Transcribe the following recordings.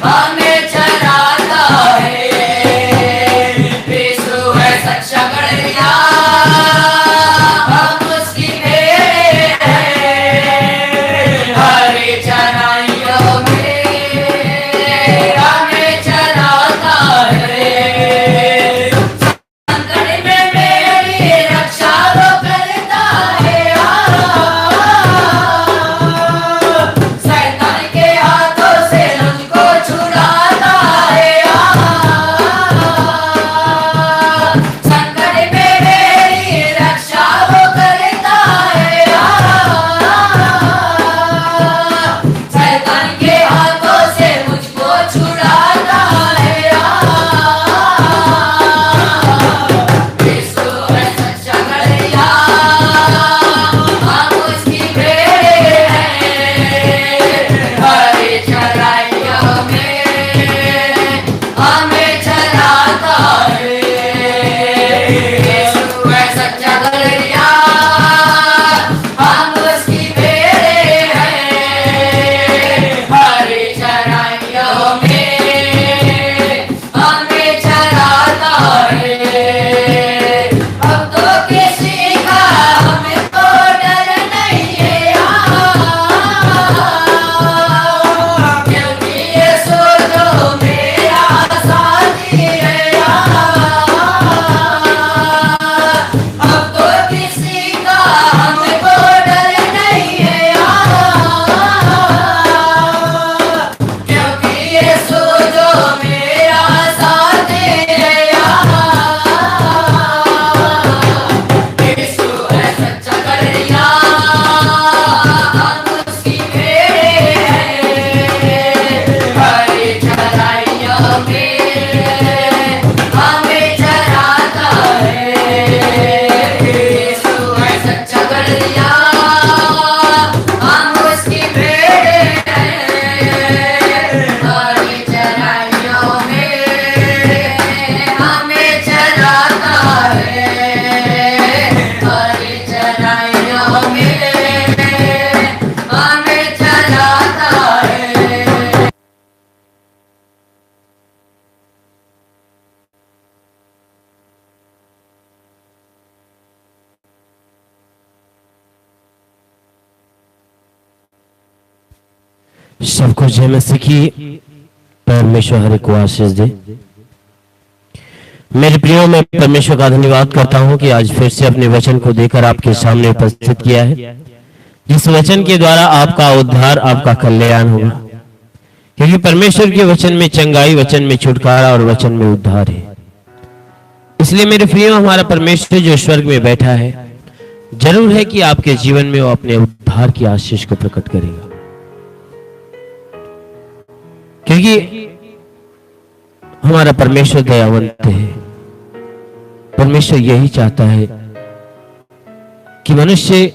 हमें चलाता है। यीशु है सच्चा गड़रिया, हम उसकी भेड़ हैं। हरी चराइयों में हमें चलाता है। संकट में मेरी रक्षा वो करता है। शैतान के हाथों से मुझको छुड़ाता है। संकट में मेरी रक्षा वो करता है। शैतान के हाथों से मुझको छुड़ाता है। यीशु है सच्चा गड़रिया, हम उसकी भेड़ हैं। हरी चराइयों में हमें चलाता है। यीशु है सच्चा गड़रिया, हम उसकी भेड़ हैं। हरी चराइयों में हमें चलाता है। भक्तों के सीखा हमको डर नहीं है, क्योंकि यीशु जो मेरा साथी है। भक्तों की सीखा हमको डर नहीं है, क्योंकि यीशु जो मेरा साथी है। यीशु है सच्चा गड़रिया, हम उसकी भेड़ हैं। हरी चराइयों में हमें चराता है। यीशु है सच्चा गड़रिया, हम उसकी भेड़ हैं। हरी चराइयों में हमें चराता है। हरी चराइयों में हमें चराता है। सबको जय मसीह की। परमेश्वर हर एक को आशीष दे। मेरे प्रियो, मैं परमेश्वर का धन्यवाद करता हूं कि आज फिर से अपने वचन को देकर आपके सामने उपस्थित किया है, जिस वचन के द्वारा आपका उद्धार, आपका कल्याण होगा। क्योंकि परमेश्वर के वचन में चंगाई, वचन में छुटकारा और वचन में उद्धार है। इसलिए मेरे प्रियो, हमारा परमेश्वर जो स्वर्ग में बैठा है, जरूर है कि आपके जीवन में वो अपने उद्धार की आशीष को प्रकट करेगा। क्योंकि हमारा परमेश्वर दयावंत है। परमेश्वर यही चाहता है कि मनुष्य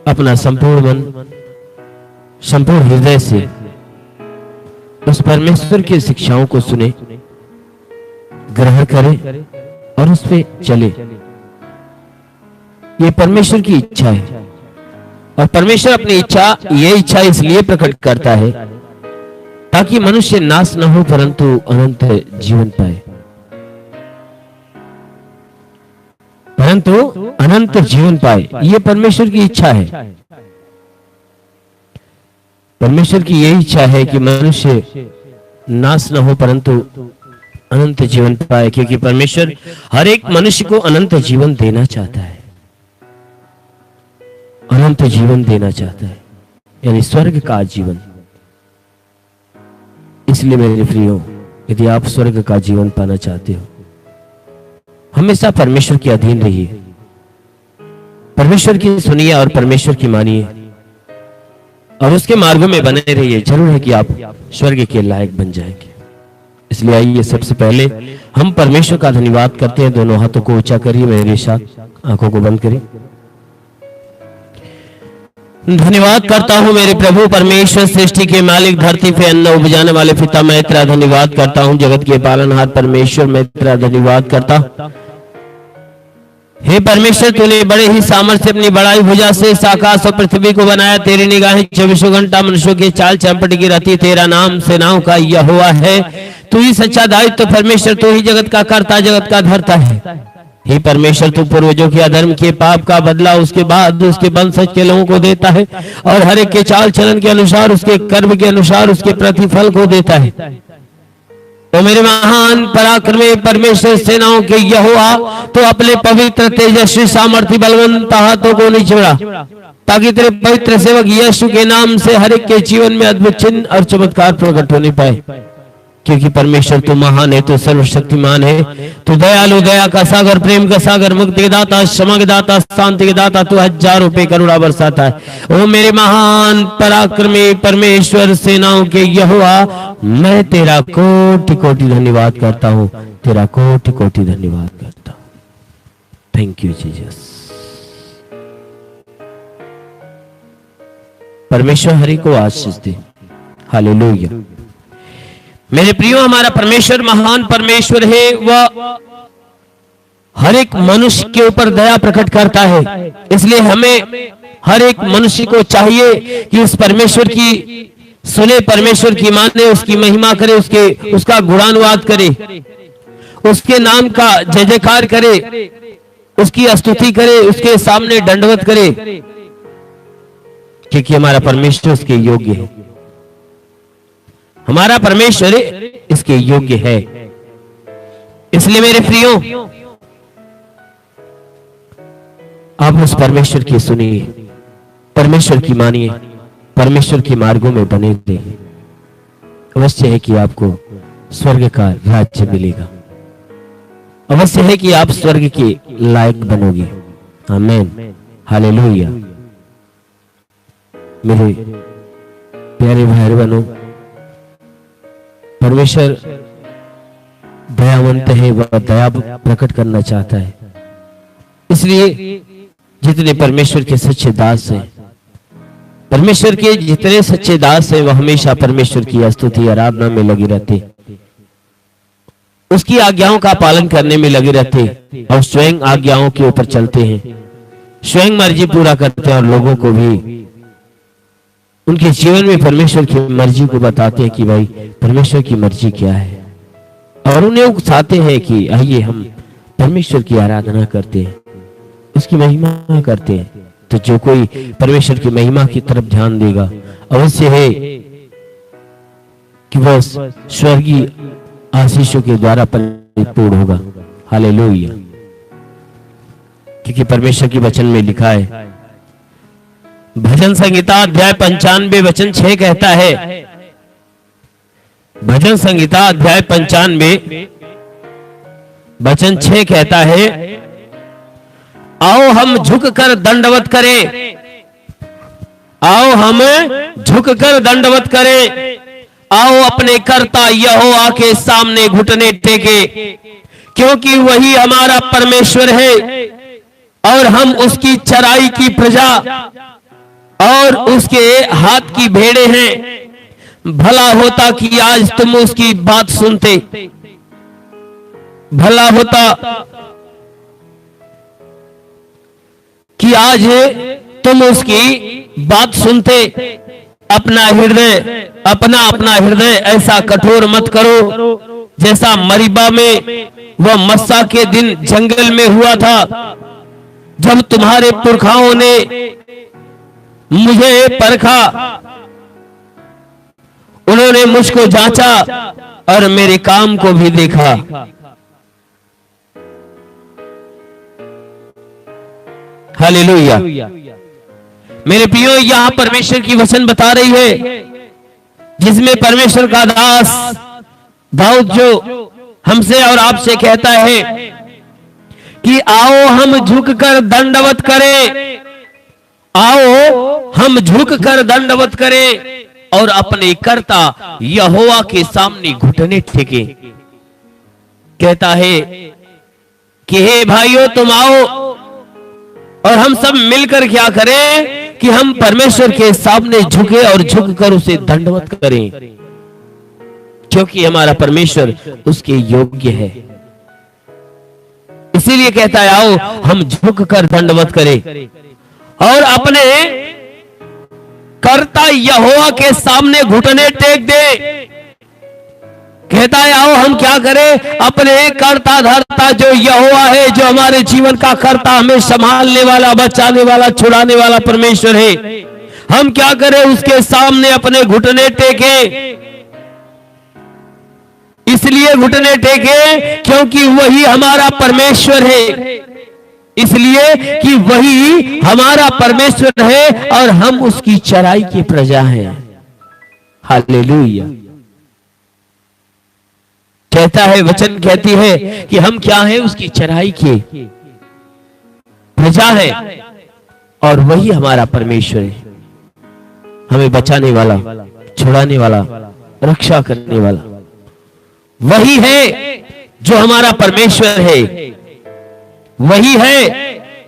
अपना संपूर्ण मन, संपूर्ण हृदय से उस परमेश्वर की शिक्षाओं को सुने, ग्रहण करे और उस पे चले। ये परमेश्वर की इच्छा है। और परमेश्वर अपनी इच्छा, ये इच्छा इसलिए प्रकट करता है ताकि मनुष्य नाश न हो परंतु अनंत जीवन पाए। परंतु अनंत जीवन पाए, ये परमेश्वर की इच्छा है। परमेश्वर की यही इच्छा है कि मनुष्य नाश न हो परंतु अनंत जीवन पाए। क्योंकि परमेश्वर हर एक मनुष्य को अनंत जीवन देना चाहता है। अनंत जीवन देना चाहता है, यानी स्वर्ग का जीवन। इसलिए मेरे प्रियो, यदि आप स्वर्ग का जीवन पाना चाहते हो, हमेशा परमेश्वर के अधीन रहिए, परमेश्वर की सुनिए और परमेश्वर की मानिए और उसके मार्गों में बने रहिए। जरूर है कि आप स्वर्ग के लायक बन जाएंगे। इसलिए आइए सबसे पहले हम परमेश्वर का धन्यवाद करते हैं। दोनों हाथों को ऊंचा करिए, मेरे साथ आंखों को बंद करिए। धन्यवाद करता हूं मेरे प्रभु परमेश्वर, सृष्टि के मालिक, धरती पे अन्न उपजाने वाले पिता, मैं तेरा धन्यवाद करता हूं। जगत के पालनहार परमेश्वर, मैं तेरा धन्यवाद करता। हे परमेश्वर, तूने बड़े ही सामर्थ्य अपनी बड़ाई भुजा से इस आकाश और पृथ्वी को बनाया। तेरी निगाहें 24 घंटा मनुष्यों के चाल चंपट की रहती। तेरा नाम सेनाओं का यहोवा है। तू ही सच्चा दायित्व परमेश्वर, तू ही जगत का कर्ता, जगत का धर्ता है। हे परमेश्वर, तू पूर्वजों के अधर्म के पाप का बदला उसके बाद उसके वंशज के लोगों को देता है और हर एक के चाल चलन के अनुसार, उसके कर्म के अनुसार उसके प्रतिफल को देता है। तो मेरे महान पराक्रमी परमेश्वर, सेनाओं के यहोवा, तो अपने पवित्र तेजस्वी सामर्थ्य बलवंत हाथों को निचोड़ा, ताकि तेरे पवित्र सेवक यीशु के नाम से हर एक के जीवन में अद्भुत चिन्ह और चमत्कार प्रकट होने पाए। क्योंकि परमेश्वर तू महान है, तू सर्वशक्तिमान है, तू दयालु, दया का सागर, प्रेम का सागर, मुक्ति के दाता, क्षमा के दाता, शांति के दाता, तू हजारों पे करुणा बरसाता है। ओ मेरे महान पराक्रमी परमेश्वर, सेनाओं के यहोवा, मैं तेरा कोटि कोटि धन्यवाद करता हूं, तेरा कोटि कोटि धन्यवाद करता हूं। Thank you Jesus. परमेश्वर हरि को आशीष दे। हालेलुया। मेरे प्रियो, हमारा परमेश्वर महान परमेश्वर है। वह हर एक मनुष्य के ऊपर दया प्रकट करता है। इसलिए हमें हर एक मनुष्य को चाहिए कि उस परमेश्वर की सुने, परमेश्वर की माने, उसकी महिमा करे, उसका गुणानुवाद करे, उसके नाम का जय जयकार करे, उसकी स्तुति करे, उसके सामने दंडवत करे, क्योंकि हमारा परमेश्वर उसके योग्य है। हमारा परमेश्वर इसके योग्य है। इसलिए मेरे प्रियो, आप उस परमेश्वर की सुनिए, परमेश्वर की मानिए, परमेश्वर के मार्गों में बने रहिए। अवश्य है कि आपको स्वर्ग का राज्य मिलेगा। अवश्य है कि आप स्वर्ग के लायक बनोगे। आमीन। हालेलुया। मेरे प्यारे भाई बहनों, परमेश्वर दयावंत है, वह दया प्रकट करना चाहता है। इसलिए जितने परमेश्वर के सच्चे दास हैं, परमेश्वर के जितने सच्चे दास हैं, वह हमेशा परमेश्वर की स्तुति आराधना में लगे रहते, उसकी आज्ञाओं का पालन करने में लगे रहते और स्वयं आज्ञाओं के ऊपर चलते हैं, स्वयं मर्जी पूरा करते हैं और लोगों को भी उनके जीवन में परमेश्वर की मर्जी को बताते हैं कि भाई परमेश्वर की मर्जी क्या है, और उन्हें उकसाते हैं कि आइए हम परमेश्वर की आराधना करते हैं, उसकी महिमा करते हैं। तो जो कोई परमेश्वर की महिमा की तरफ ध्यान देगा, अवश्य है कि वह स्वर्गीय आशीषों के द्वारा परिपूर्ण होगा। हालेलुया। क्योंकि परमेश्वर की वचन में लिखा है, भजन संहिता अध्याय 95 वचन 6 कहता है, भजन संहिता अध्याय 95 वचन 6 कहता है, आओ हम झुककर दंडवत करें, आओ हम झुककर दंडवत करें, आओ अपने कर्ता यहोवा के सामने घुटने टेके, क्योंकि वही हमारा परमेश्वर है और हम उसकी चराई की प्रजा और उसके हाथ की भेड़े हैं। भला होता कि आज तुम उसकी बात सुनते, भला होता कि आज तुम उसकी बात सुनते। अपना हृदय ऐसा कठोर मत करो जैसा मरीबा में वह मस्सा के दिन जंगल में हुआ था, जब तुम्हारे पुरखाओं ने मुझे परखा, उन्होंने मुझको जांचा और मेरे काम को भी देखा। हालेलुया। मेरे प्रियो, यहां परमेश्वर की वचन बता रही है, जिसमें परमेश्वर का दास दाऊद जो हमसे और आपसे कहता है कि आओ हम झुककर दंडवत करें, आओ हम झुककर दंडवत करें और अपने कर्ता यहोवा के सामने घुटने टेके। कहता है कि हे भाइयों, तुम आओ और हम सब मिलकर क्या करें कि हम परमेश्वर के सामने झुके और झुककर उसे दंडवत करें, क्योंकि हमारा परमेश्वर उसके योग्य है। इसीलिए कहता है आओ हम झुक कर दंडवत करें और अपने कर्ता यहोवा के सामने घुटने टेक दे। कहता है आओ हम क्या करें, अपने कर्ता धर्ता जो यहोवा है, जो हमारे जीवन का कर्ता, हमें संभालने वाला, बचाने वाला, छुड़ाने वाला परमेश्वर है, हम क्या करें उसके सामने अपने घुटने टेके। इसलिए घुटने टेके क्योंकि वही हमारा परमेश्वर है, इसलिए कि वही हमारा परमेश्वर है और हम उसकी चराई की प्रजा हैं। हालेलुया। कहता है, वचन कहती है कि हम क्या हैं, उसकी चराई की प्रजा है और वही हमारा परमेश्वर है, हमें बचाने वाला, छुड़ाने वाला, रक्षा करने वाला वही है जो हमारा परमेश्वर है, वही है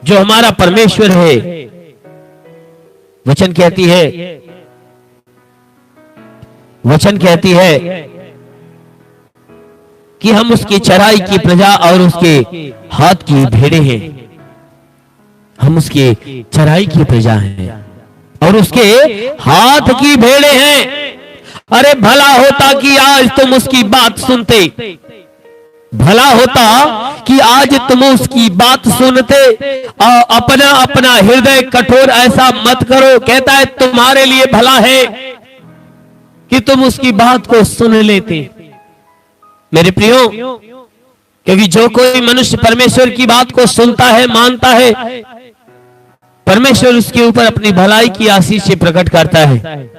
जो हमारा परमेश्वर है। वचन कहती है कि हम उसकी चराई की प्रजा और उसके हाथ की भेड़े हैं। हम उसके चराई की प्रजा हैं और उसके हाथ की भेड़े हैं। अरे भला होता कि आज तुम उसकी बात सुनते, भला होता कि आज तुम उसकी बात सुनते और अपना अपना हृदय कठोर ऐसा मत करो। कहता है तुम्हारे लिए भला है कि तुम उसकी बात को सुन लेते। मेरे प्रियो, क्योंकि जो कोई मनुष्य परमेश्वर की बात को सुनता है, मानता है, परमेश्वर उसके ऊपर अपनी भलाई की आशीष से प्रकट करता है,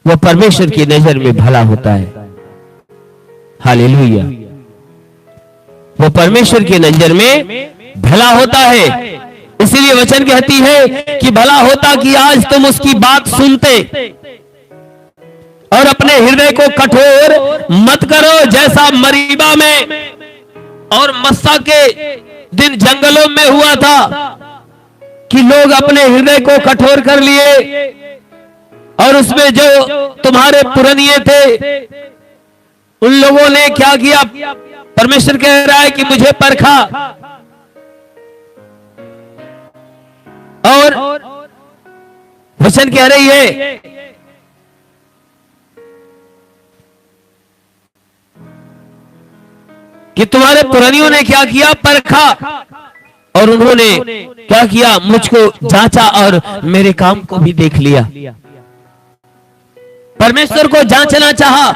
वह परमेश्वर की नजर में भला होता है। हालेलुया। वो परमेश्वर की नजर में भला होता है। इसलिए वचन कहती है कि भला होता कि आज तुम उसकी बात सुनते और अपने हृदय को कठोर मत करो, जैसा मरीबा में और मस्सा के दिन जंगलों में हुआ था कि लोग अपने हृदय को कठोर कर लिए और उसमें जो तुम्हारे पुरनिये थे उन लोगों ने क्या किया। परमेश्वर कह रहा है कि मुझे परखा और वचन कह रही है कि तुम्हारे पुरानियों ने क्या किया, परखा और उन्होंने क्या किया, मुझको जांचा और मेरे काम को भी देख लिया। परमेश्वर को जांचना चाहा,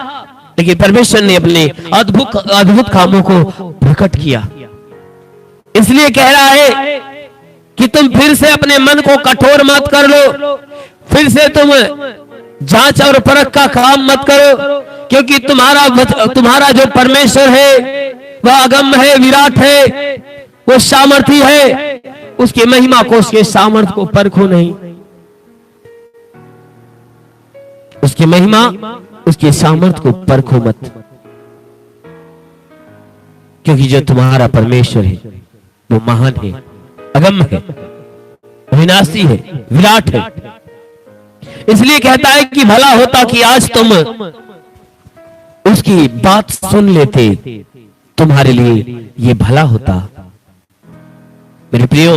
लेकिन परमेश्वर ने अपने अद्भुत कामों को प्रकट किया। इसलिए कह रहा है कि तुम फिर से अपने मन को कठोर मत कर लो, फिर से तुम जांच और परख का काम मत करो, क्योंकि तुम्हारा जो परमेश्वर है वह अगम्य है, विराट है, वो सामर्थी है। उसकी महिमा को, उसके सामर्थ को परखो नहीं। उसकी महिमा, उसके सामर्थ को परखो मत, क्योंकि जो तुम्हारा परमेश्वर है वो महान है, अगम्य है, विनाशी है, विराट है। इसलिए कहता है कि भला होता कि आज तुम उसकी बात सुन लेते, तुम्हारे लिए ये भला होता। मेरे प्रियो,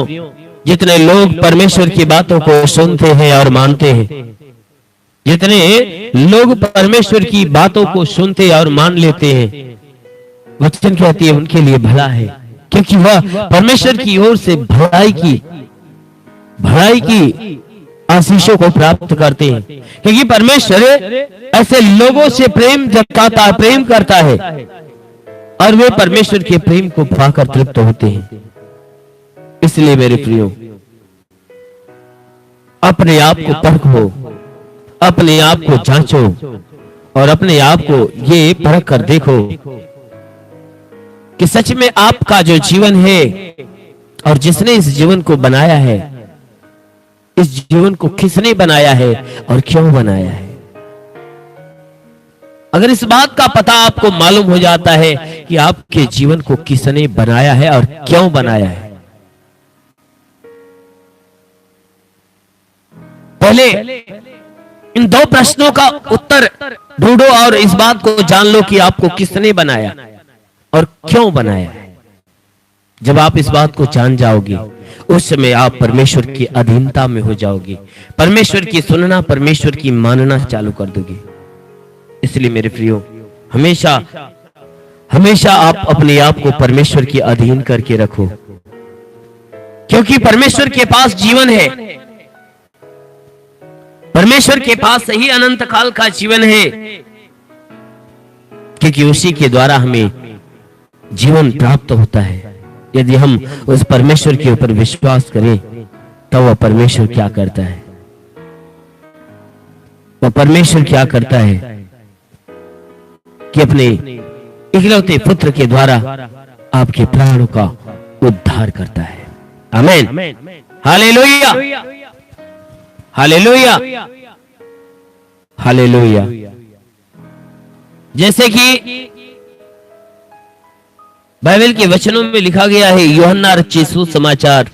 जितने लोग परमेश्वर की बातों को सुनते हैं और मानते हैं, जितने लोग परमेश्वर की बातों को सुनते और मान लेते हैं, वचन कहती है उनके लिए भला है, क्योंकि वह परमेश्वर की ओर से भलाई की आशीषों को प्राप्त करते हैं। क्योंकि परमेश्वर ऐसे लोगों से प्रेम जताता है, प्रेम करता है और वे परमेश्वर के प्रेम को पाकर तृप्त होते हैं। इसलिए मेरे प्रियो, अपने आप को परखो, अपने आप को जांचो और अपने आप को ये परख कर देखो कि सच में आपका जो जीवन है और जिसने इस जीवन को बनाया है, इस जीवन को किसने बनाया है और क्यों बनाया है। अगर इस बात का पता आपको मालूम हो जाता है कि आपके जीवन को किसने बनाया है और क्यों बनाया है, पहले इन दो प्रश्नों का उत्तर ढूंढो और इस बात को जान लो कि आपको किसने बनाया और क्यों बनाया है। जब आप इस बात को जान जाओगे, उस समय आप परमेश्वर की अधीनता में हो जाओगे, परमेश्वर की सुनना, परमेश्वर की मानना चालू कर दोगे। इसलिए मेरे प्रियो, हमेशा हमेशा आप अपने आप को परमेश्वर के अधीन करके रखो, क्योंकि परमेश्वर के पास जीवन है, परमेश्वर के पास सही अनंत काल का जीवन है, क्योंकि उसी के द्वारा हमें जीवन प्राप्त होता है। यदि हम उस परमेश्वर के ऊपर विश्वास करें, तो वह परमेश्वर क्या करता है? वह परमेश्वर क्या करता है कि अपने इकलौते पुत्र के द्वारा आपके प्राणों का उद्धार करता है। आमीन, हालेलुया, हालेलुया, हालेलुया। जैसे कि बाइबल के वचनों में लिखा गया है, यूहन्ना रचित सुसमाचार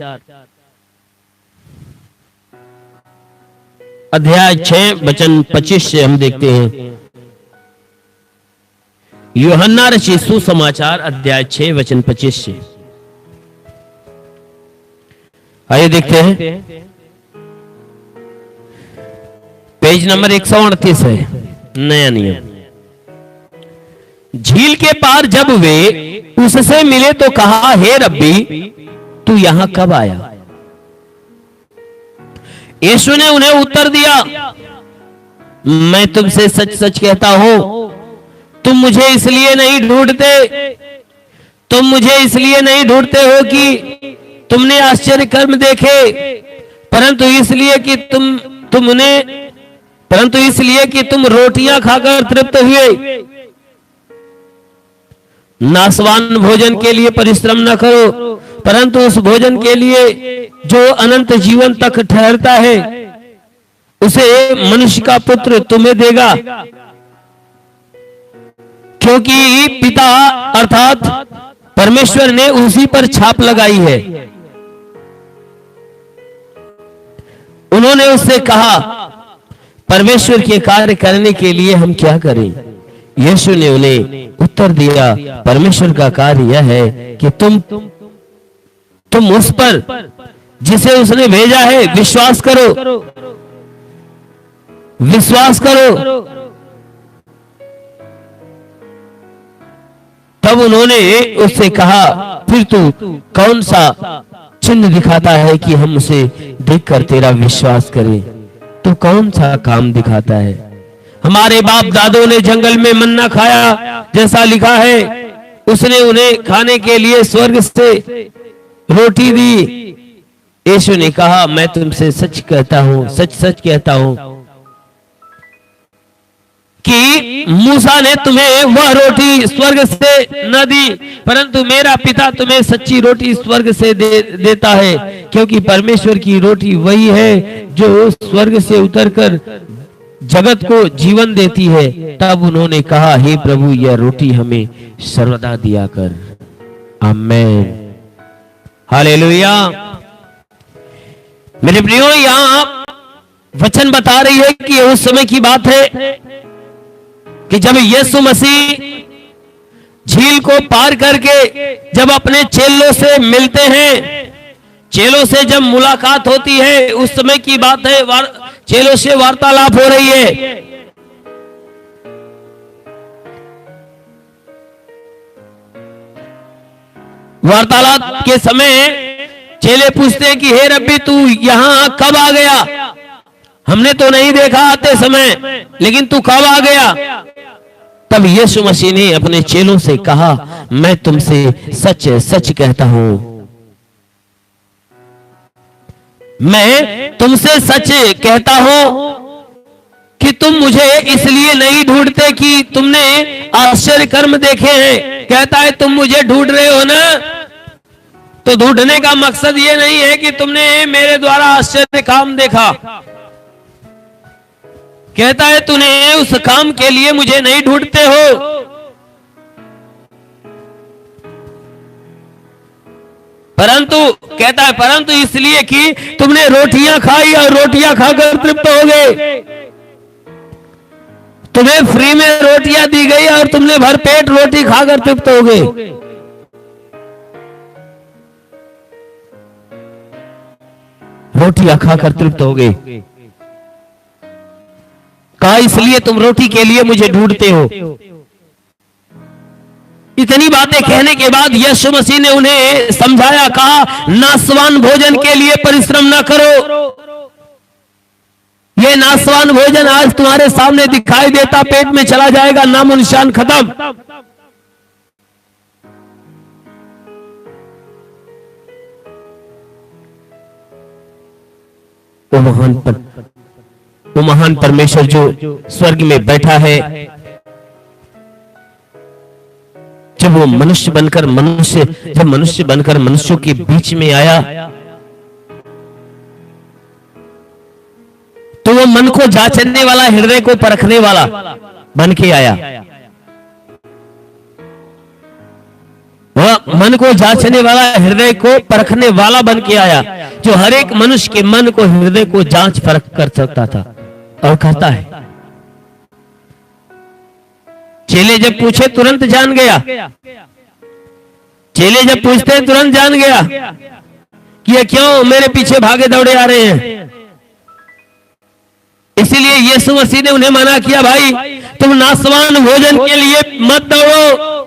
अध्याय 6 वचन 25 से हम देखते हैं। यूहन्ना रचित सुसमाचार अध्याय 6 वचन 25 से आइए देखते हैं। पेज नंबर 138 है, नया नियम। झील के पार जब वे उससे मिले तो कहा, हे रब्बी, तू यहां कब आया? यीशु ने उन्हें उत्तर दिया, मैं तुमसे सच सच कहता हूं, तुम मुझे इसलिए नहीं ढूंढते, तुम मुझे इसलिए नहीं ढूंढते हो कि तुमने आश्चर्य कर्म देखे, परंतु इसलिए कि तुम रोटियां खाकर तृप्त हुए। नाशवान भोजन के लिए परिश्रम न करो, परंतु उस भोजन के लिए जो अनंत जीवन तक ठहरता है, उसे मनुष्य का पुत्र तुम्हें देगा, क्योंकि पिता अर्थात परमेश्वर ने उसी पर छाप लगाई है। उन्होंने उससे कहा, परमेश्वर के कार्य करने के लिए हम क्या करें? यीशु ने उन्हें उत्तर दिया, परमेश्वर का कार्य यह है कि तुम उस पर जिसे उसने भेजा है विश्वास करो, विश्वास करो। तब उन्होंने उससे कहा, फिर तू कौन सा चिन्ह दिखाता है कि हम उसे देखकर तेरा विश्वास करें? तो कौन सा काम दिखाता है? हमारे बाप दादों ने जंगल में मन्ना खाया, जैसा लिखा है, उसने उन्हें खाने के लिए स्वर्ग से रोटी दी। यीशु ने कहा, मैं तुमसे सच कहता हूं, सच सच कहता हूं कि मूसा ने तुम्हें वह रोटी स्वर्ग से न दी, परंतु मेरा पिता तुम्हें सच्ची रोटी स्वर्ग से देता है, क्योंकि परमेश्वर की रोटी वही है जो स्वर्ग से उतरकर जगत को जीवन देती है। तब उन्होंने कहा, हे प्रभु, यह रोटी हमें सर्वदा दिया कर। आमेन, हालेलुया। मेरे प्रियो, यहां वचन बता रही है कि उस समय की बात है कि जब यीशु मसीह झील को पार करके जब अपने चेलों से मिलते हैं, चेलों से जब मुलाकात होती है, उस समय की बात है। चेलों से वार्तालाप हो रही है। वार्तालाप के समय चेले पूछते हैं कि हे रब्बी, तू यहां कब आ गया? हमने तो नहीं देखा आते समय, लेकिन तू कब आ गया? तब यीशु मसीह ने अपने चेलों से कहा, मैं तुमसे सच सच कहता हूं, मैं तुमसे सच कहता हूं कि तुम मुझे इसलिए नहीं ढूंढते कि तुमने आश्चर्य कर्म देखे हैं। कहता है, तुम मुझे ढूंढ रहे हो ना, तो ढूंढने का मकसद ये नहीं है कि तुमने मेरे द्वारा आश्चर्य काम देखा। कहता है, तूने उस काम के लिए मुझे नहीं ढूंढते हो, परंतु कहता है, परंतु इसलिए कि तुमने रोटियां खाई और रोटियां खाकर तृप्त हो गए। तुम्हें फ्री में रोटियां दी गई और तुमने भरपेट रोटी खाकर तृप्त हो गए। रोटियां खाकर तृप्त हो गए। कहा इसलिए तुम रोटी के लिए मुझे ढूंढते हो। इतनी बातें कहने के बाद यीशु मसीह ने उन्हें समझाया, कहा नाशवान भोजन के लिए परिश्रम न करो। ये नाशवान भोजन आज तुम्हारे सामने दिखाई देता, पेट में चला जाएगा, नामो निशान खत्म। वो महान परमेश्वर जो स्वर्ग में बैठा है, जब वो मनुष्य बनकर मनुष्यों के बीच में आया, तो वो मन को जांचने वाला, हृदय को परखने वाला बन के आया। वह मन को जांचने वाला, हृदय को परखने वाला बन के आया, जो हर एक मनुष्य के मन को, हृदय को जांच परख कर सकता था और करता है। चेले जब पूछे तुरंत जान गया। चेले जब पूछते हैं तुरंत जान गया कि ये क्यों मेरे पीछे भागे दौड़े आ रहे हैं। इसीलिए यीशु मसीह ने उन्हें मना किया, भाई तुम नाशवान भोजन के लिए मत दौड़ो,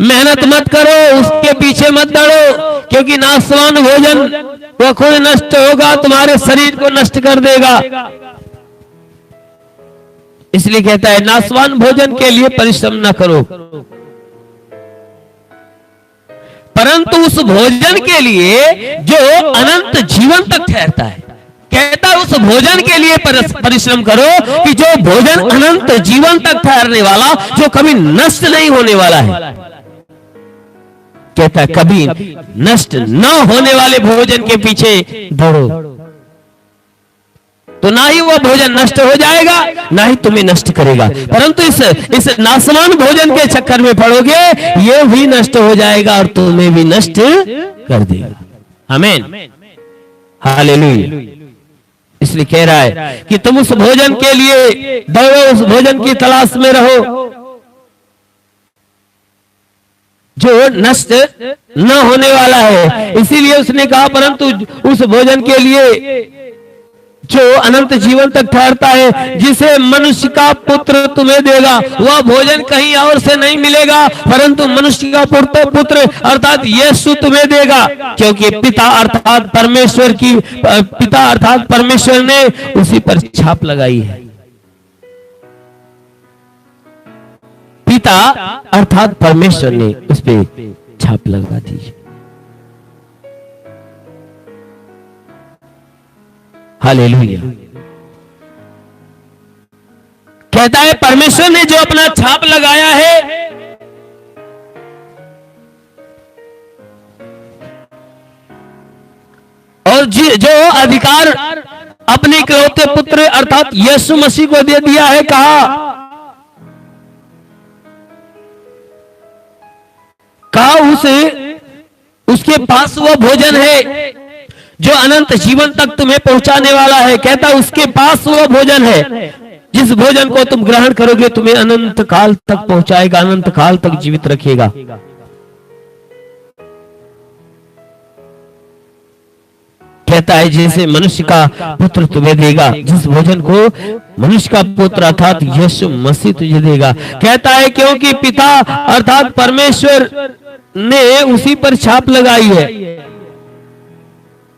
मेहनत मत करो, उसके पीछे मत दौड़ो, क्योंकि नाशवान भोजन वो खुद नष्ट होगा, तुम्हारे शरीर को नष्ट कर देगा। इसलिए कहता है नाशवान भोजन के लिए परिश्रम न करो, परंतु उस भोजन के लिए जो अनंत जीवन तक ठहरता है। कहता है उस भोजन के लिए परिश्रम करो कि जो भोजन अनंत जीवन तक ठहरने वाला, जो कभी नष्ट नहीं होने वाला है। कहता है कभी नष्ट न होने वाले भोजन के पीछे दौड़ो, तो ना ही वह भोजन नष्ट हो जाएगा, ना ही तुम्हें नष्ट करेगा। परंतु इस नाशवान भोजन के चक्कर में पड़ोगे, ये भी नष्ट हो जाएगा और तुम्हें भी नष्ट कर देगा। आमीन, हालेलुया। इसलिए कह रहा है कि तुम उस भोजन के लिए दौड़ो, उस भोजन की तलाश में रहो जो नष्ट न होने वाला है। इसीलिए उसने कहा परंतु उस भोजन के लिए जो अनंत जीवन तक ठहरता है, जिसे मनुष्य का पुत्र तुम्हें देगा। वह भोजन कहीं और से नहीं मिलेगा, परंतु मनुष्य का पुत्र अर्थात यीशु तुम्हें देगा, क्योंकि पिता अर्थात परमेश्वर ने उसी पर छाप लगाई है। पिता अर्थात परमेश्वर ने उस पर छाप लगा दी है। हालेलुया। कहता है परमेश्वर ने जो अपना छाप लगाया है, और जो अधिकार अपने इकलौते पुत्र अर्थात यीशु मसीह को दे दिया है, कहा उसके पास वह भोजन है जो अनंत जीवन तक तुम्हें पहुंचाने वाला है। कहता उसके पास वो भोजन है, जिस भोजन को तुम ग्रहण करोगे तुम्हें अनंत काल तक पहुंचाएगा, अनंत काल तक जीवित रखेगा। कहता है जैसे मनुष्य का पुत्र तुम्हें देगा, जिस भोजन को मनुष्य का पुत्र अर्थात यीशु मसीह तुझे देगा। कहता है क्योंकि पिता अर्थात परमेश्वर ने उसी पर छाप लगाई है,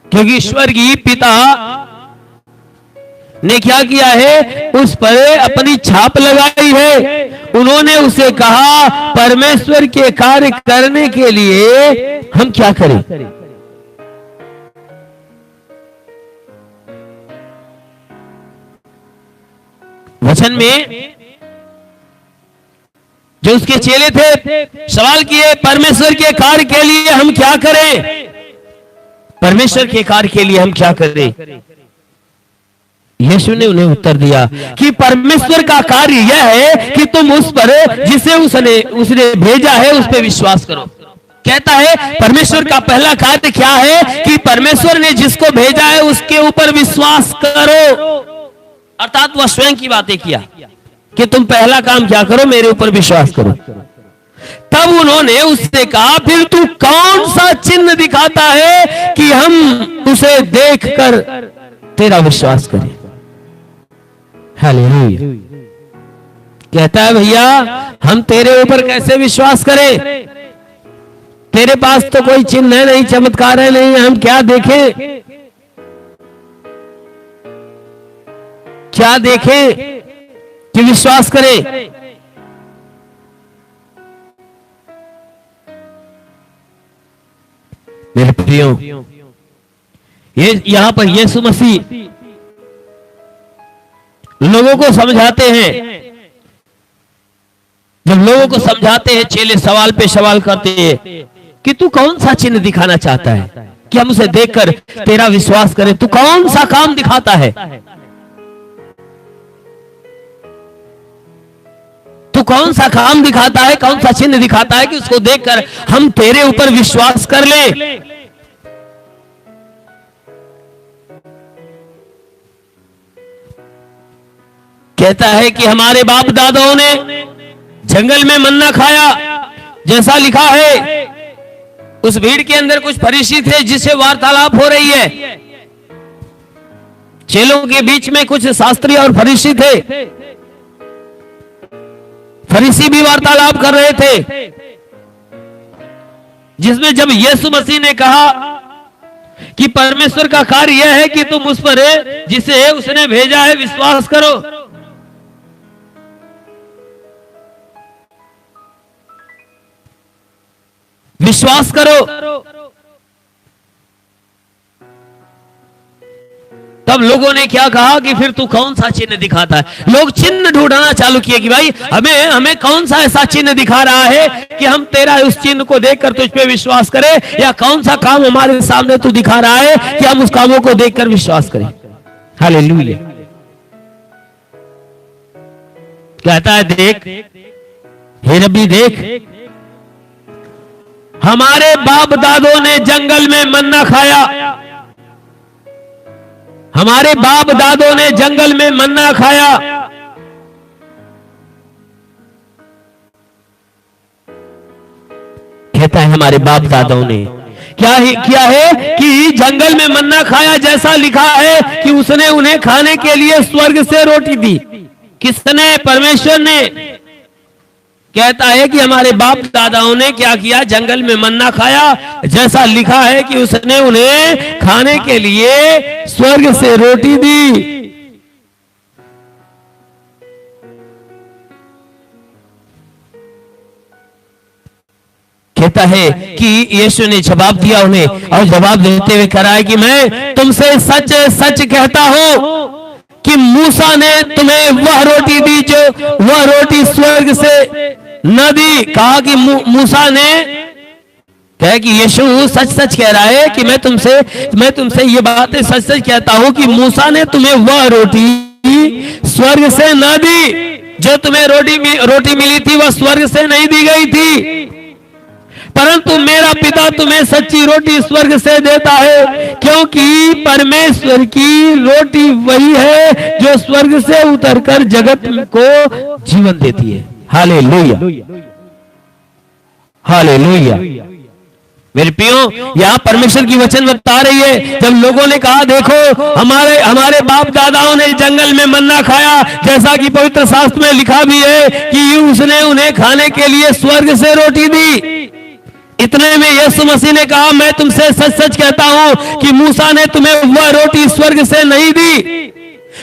क्योंकि स्वर्गीय पिता ने क्या किया है, उस पर अपनी छाप लगाई है। उन्होंने उसे कहा परमेश्वर के कार्य करने के लिए हम क्या करें। वचन में जो उसके चेले थे सवाल किए परमेश्वर के कार्य के लिए हम क्या करें, परमेश्वर के कार्य के लिए हम क्या करें। यीशु ने उन्हें उत्तर दिया कि परमेश्वर का कार्य यह है कि तुम उस पर जिसे उसने भेजा है उस पर विश्वास करो। कहता है परमेश्वर का पहला कार्य क्या है कि परमेश्वर ने जिसको भेजा है उसके ऊपर विश्वास करो। अर्थात वह स्वयं की बातें किया कि तुम पहला काम क्या करो, मेरे ऊपर विश्वास करो। तब उन्होंने उससे कहा फिर तू कौन सा चिन्ह दिखाता है कि हम उसे देखकर तेरा विश्वास करें। हालेलुया। कहता है भैया हम तेरे ऊपर कैसे विश्वास करें, तेरे पास तो कोई चिन्ह है नहीं, चमत्कार है नहीं, हम क्या देखें, क्या देखें कि विश्वास करें। मेरे प्रियो, ये यहां पर यीशु मसीह लोगों को समझाते हैं। जब लोगों को समझाते हैं, चेले सवाल पे सवाल करते हैं कि तू कौन सा चिन्ह दिखाना चाहता है कि हम उसे देखकर तेरा विश्वास करें, तू कौन सा काम दिखाता है, तू कौन सा काम दिखाता है, कौन सा चिन्ह दिखाता है कि उसको देखकर हम तेरे ऊपर विश्वास कर ले। कहता है कि हमारे बाप दादाओं ने जंगल में मन्ना खाया, जैसा लिखा है। उस भीड़ के अंदर कुछ फरीसी थे जिससे वार्तालाप हो रही है। चेलों के बीच में कुछ शास्त्री और फरीसी थे। फरीसी भी वार्तालाप कर रहे थे, जिसमें जब यीशु मसीह ने कहा कि परमेश्वर का कार्य यह है कि तुम उस पर जिसे उसने भेजा है विश्वास करो, विश्वास करो, तब लोगों ने क्या कहा कि फिर तू कौन सा चिन्ह दिखाता है। लोग चिन्ह ढूंढना चालू किए कि भाई हमें कौन सा ऐसा चिन्ह दिखा रहा है कि हम तेरा उस चिन्ह को देखकर तुझ पे विश्वास करें, या कौन सा काम हमारे सामने तू दिखा रहा है कि हम उस कामों को देखकर विश्वास करें। हालेलुया। कहता है देख हे रब्बी, देख हमारे बाप दादों ने जंगल में मन्ना खाया, हमारे बाप दादों ने जंगल में मन्ना खाया। कहता है हमारे बाप दादाओं ने क्या किया है कि जंगल में मन्ना खाया, जैसा लिखा है कि उसने उन्हें खाने के लिए स्वर्ग से रोटी दी। किसने? परमेश्वर ने। कहता है कि हमारे बाप दादाओं ने क्या किया? जंगल में मन्ना खाया, जैसा लिखा है कि उसने उन्हें खाने के लिए स्वर्ग से रोटी दी। कहता है कि यीशु ने जवाब दिया उन्हें, और जवाब देते हुए कहा है कि मैं तुमसे सच सच कहता हूं कि मूसा ने तुम्हें वह रोटी दी जो वह रोटी स्वर्ग से न दी। कहा कि मूसा ने, कहा कि यीशु सच सच कह रहा है कि मैं तुमसे ये बातें सच सच कहता हूं कि मूसा ने तुम्हें वह रोटी स्वर्ग से न दी। जो तुम्हें रोटी मिली थी वह स्वर्ग से नहीं दी गई थी, परंतु मेरा पिता तुम्हें सच्ची रोटी स्वर्ग से देता है, क्योंकि परमेश्वर की रोटी वही है जो स्वर्ग से उतरकर जगत को जीवन देती है। Hallelujah, hallelujah. मेरे प्रियो, यहाँ परमेश्वर की वचन बता रही है, जब लोगों ने कहा देखो हमारे बाप दादाओं ने जंगल में मन्ना खाया, जैसा कि पवित्र शास्त्र में लिखा भी है कि उसने उन्हें खाने के लिए स्वर्ग से रोटी दी। इतने में यीशु मसीह ने कहा मैं तुमसे सच सच कहता हूं कि मूसा ने तुम्हें वह रोटी स्वर्ग से नहीं दी,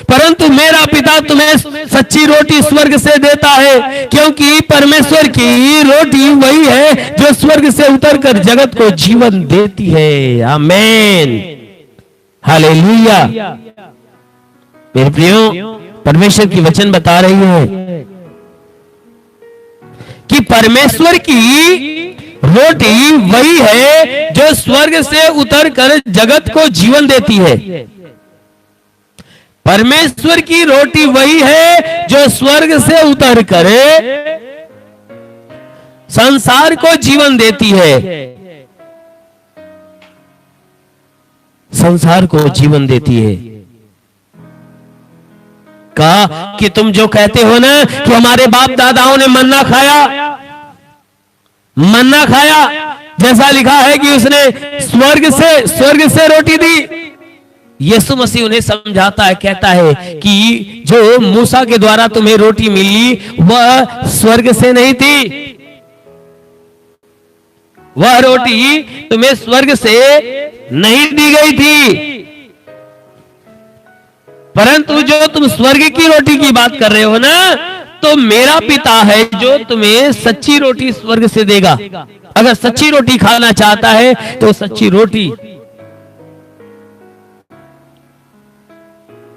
परंतु मेरा पिता तुम्हें सच्ची रोटी स्वर्ग से देता है, क्योंकि परमेश्वर की रोटी वही है जो स्वर्ग से उतरकर जगत को जीवन देती है। आमीन, हालेलुया। मेरे प्रियो, परमेश्वर की वचन बता रही है कि परमेश्वर की रोटी वही है जो स्वर्ग से उतरकर जगत को जीवन देती है। परमेश्वर की रोटी वही है जो स्वर्ग से उतरकर संसार को जीवन देती है, संसार को जीवन देती है। कहा कि तुम जो कहते हो ना कि हमारे बाप दादाओं ने मन्ना खाया, जैसा लिखा है कि उसने स्वर्ग से रोटी दी। यीशु मसीह उन्हें समझाता है, कहता है कि जो मूसा के द्वारा तुम्हें रोटी मिली वह स्वर्ग से नहीं थी, वह रोटी तुम्हें स्वर्ग से नहीं दी गई थी, परंतु जो तुम स्वर्ग की रोटी की बात कर रहे हो ना, तो मेरा पिता है जो तुम्हें सच्ची रोटी स्वर्ग से देगा। अगर सच्ची रोटी खाना चाहता है तो सच्ची रोटी,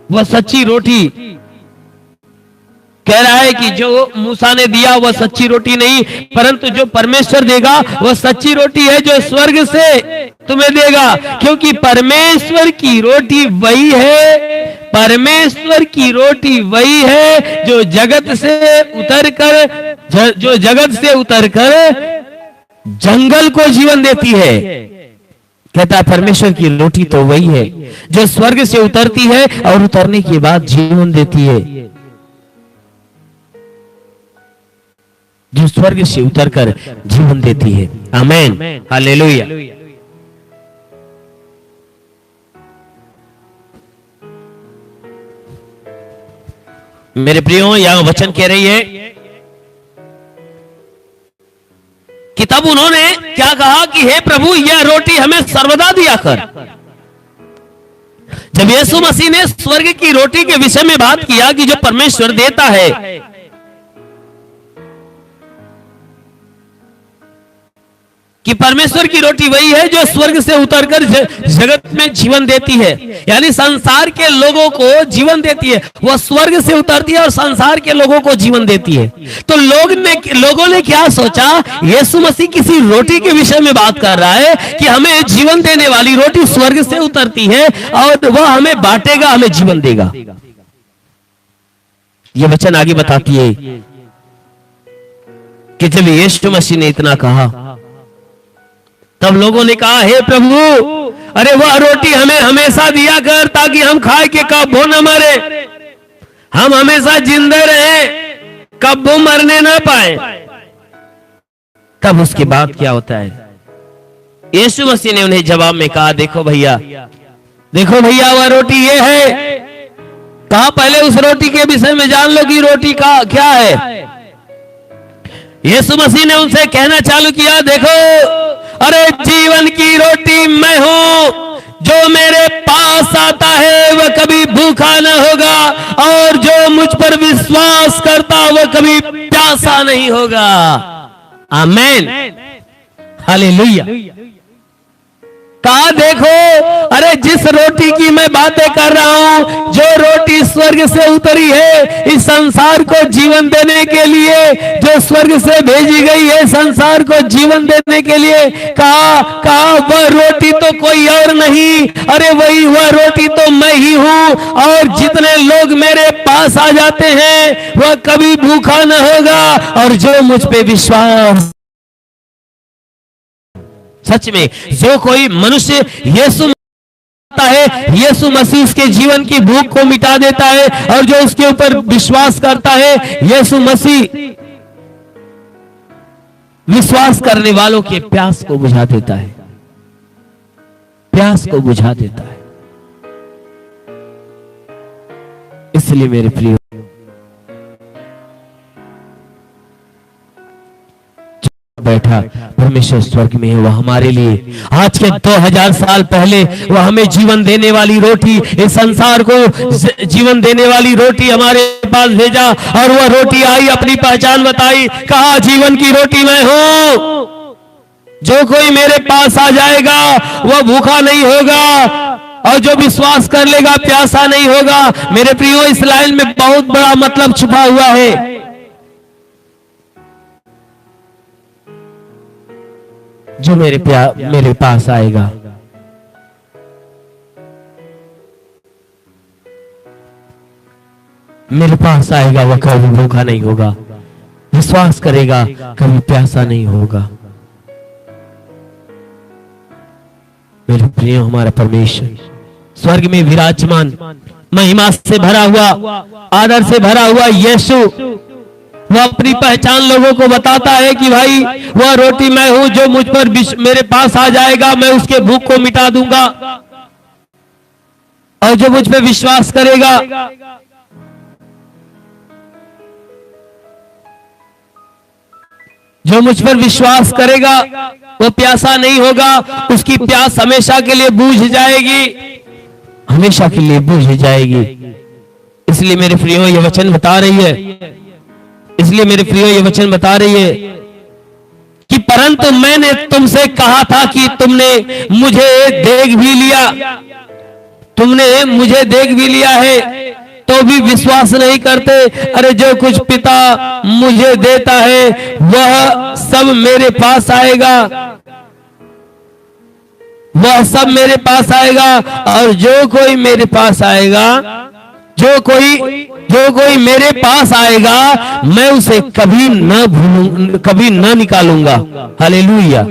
वह सच्ची रोटी कह रहा है कि जो मूसा ने दिया वह सच्ची रोटी नहीं, परंतु जो परमेश्वर देगा वह सच्ची रोटी है जो स्वर्ग से तुम्हें देगा, क्योंकि परमेश्वर की रोटी वही है, परमेश्वर की रोटी वही है जो जगत से उतरकर जंगल को जीवन देती है। कहता है परमेश्वर की रोटी तो वही है जो स्वर्ग से उतरती है और उतरने के बाद जीवन देती है, जो स्वर्ग से उतरकर जीवन देती है। आमीन, हालेलुया। मेरे प्रियो, यह वचन कह रही है कि तब उन्होंने क्या कहा कि हे प्रभु, यह रोटी हमें सर्वदा दिया कर। जब यीशु मसीह ने स्वर्ग की रोटी के विषय में बात किया कि जो परमेश्वर देता है, कि परमेश्वर की रोटी वही है जो स्वर्ग से उतरकर जगत में जीवन देती है, यानी संसार के लोगों को जीवन देती है। वह स्वर्ग से उतरती है और संसार के लोगों को जीवन देती है। तो लोगों ने क्या सोचा, यीशु मसीह किसी रोटी के विषय में बात कर रहा है कि हमें जीवन देने वाली रोटी स्वर्ग से उतरती है और वह हमें बांटेगा, हमें जीवन देगा। यह वचन आगे बताती है कि जब यीशु मसीह ने इतना कहा, तब लोगों ने कहा, हे प्रभु, अरे वह रोटी हमें हमेशा दिया कर ताकि हम खाए के कब वो न मरे, हम हमेशा जिंदे रहे, कब वो मरने ना पाए। तब उसके बाद क्या होता है, यीशु मसीह ने उन्हें जवाब में कहा, देखो भैया वह रोटी ये है। कहा पहले उस रोटी के विषय में जान लो कि रोटी का क्या है। यीशु मसीह ने उनसे कहना चालू किया, देखो, अरे जीवन की रोटी मैं हूं, जो मेरे पास आता है वह कभी भूखा न होगा और जो मुझ पर विश्वास करता वह कभी प्यासा नहीं होगा। आमीन, हालेलुया। कहा देखो, अरे जिस रोटी की मैं बातें कर रहा हूं, जो रोटी स्वर्ग से उतरी है इस संसार को जीवन देने के लिए, जो स्वर्ग से भेजी गई है संसार को जीवन देने के लिए, कहा वह रोटी तो कोई और नहीं, अरे वह रोटी तो मैं ही हूं, और जितने लोग मेरे पास आ जाते हैं वह कभी भूखा न होगा, और जो मुझ पे विश्वास, सच में जो कोई मनुष्य यीशु है, यीशु मसीह उसके जीवन की भूख को मिटा देता है, और जो उसके ऊपर विश्वास करता है, यीशु मसीह विश्वास करने वालों के प्यास को बुझा देता है, प्यास को बुझा देता है। इसलिए मेरे प्रिय, बैठा परमेश्वर स्वर्ग में है, वह हमारे लिए आज के 2000 साल पहले वह हमें जीवन देने वाली रोटी, इस संसार को जीवन देने वाली रोटी हमारे पास भेजा, और वह रोटी आई, अपनी पहचान बताई, कहा जीवन की रोटी मैं हूं, जो कोई मेरे पास आ जाएगा वह भूखा नहीं होगा, और जो विश्वास कर लेगा प्यासा नहीं होगा। मेरे प्रियो, इस लाइन में बहुत बड़ा मतलब छुपा हुआ है। जो मेरे पास आएगा, मेरे पास आएगा वह कभी भूखा नहीं होगा, विश्वास करेगा कभी प्यासा नहीं होगा। मेरे प्रिय, हमारा परमेश्वर स्वर्ग में विराजमान, महिमा से भरा हुआ, आदर से भरा हुआ यीशु, वह अपनी पहचान लोगों को बताता है कि भाई वह रोटी मैं हूं, जो मुझ पर मेरे पास आ जाएगा मैं उसके भूख को मिटा दूंगा। और जो मुझ पे विश्वास करेगा, जो मुझ पर विश्वास करेगा वो प्यासा नहीं होगा, उसकी प्यास हमेशा के लिए बूझ जाएगी, हमेशा के लिए बूझ जाएगी। इसलिए मेरे प्रियो ये वचन बता रही है, इसलिए मेरे प्रियो ये वचन बता रही है कि परंतु मैंने तुमसे कहा था कि तुमने मुझे देख भी लिया, तुमने मुझे देख भी लिया है तो भी विश्वास नहीं करते। अरे जो कुछ पिता मुझे देता है वह सब मेरे पास आएगा, वह सब मेरे पास आएगा, और जो कोई मेरे पास आएगा, जो कोई मेरे पास आएगा मैं उसे कभी न भूलूंगा, कभी न निकालूंगा। हालेलुया।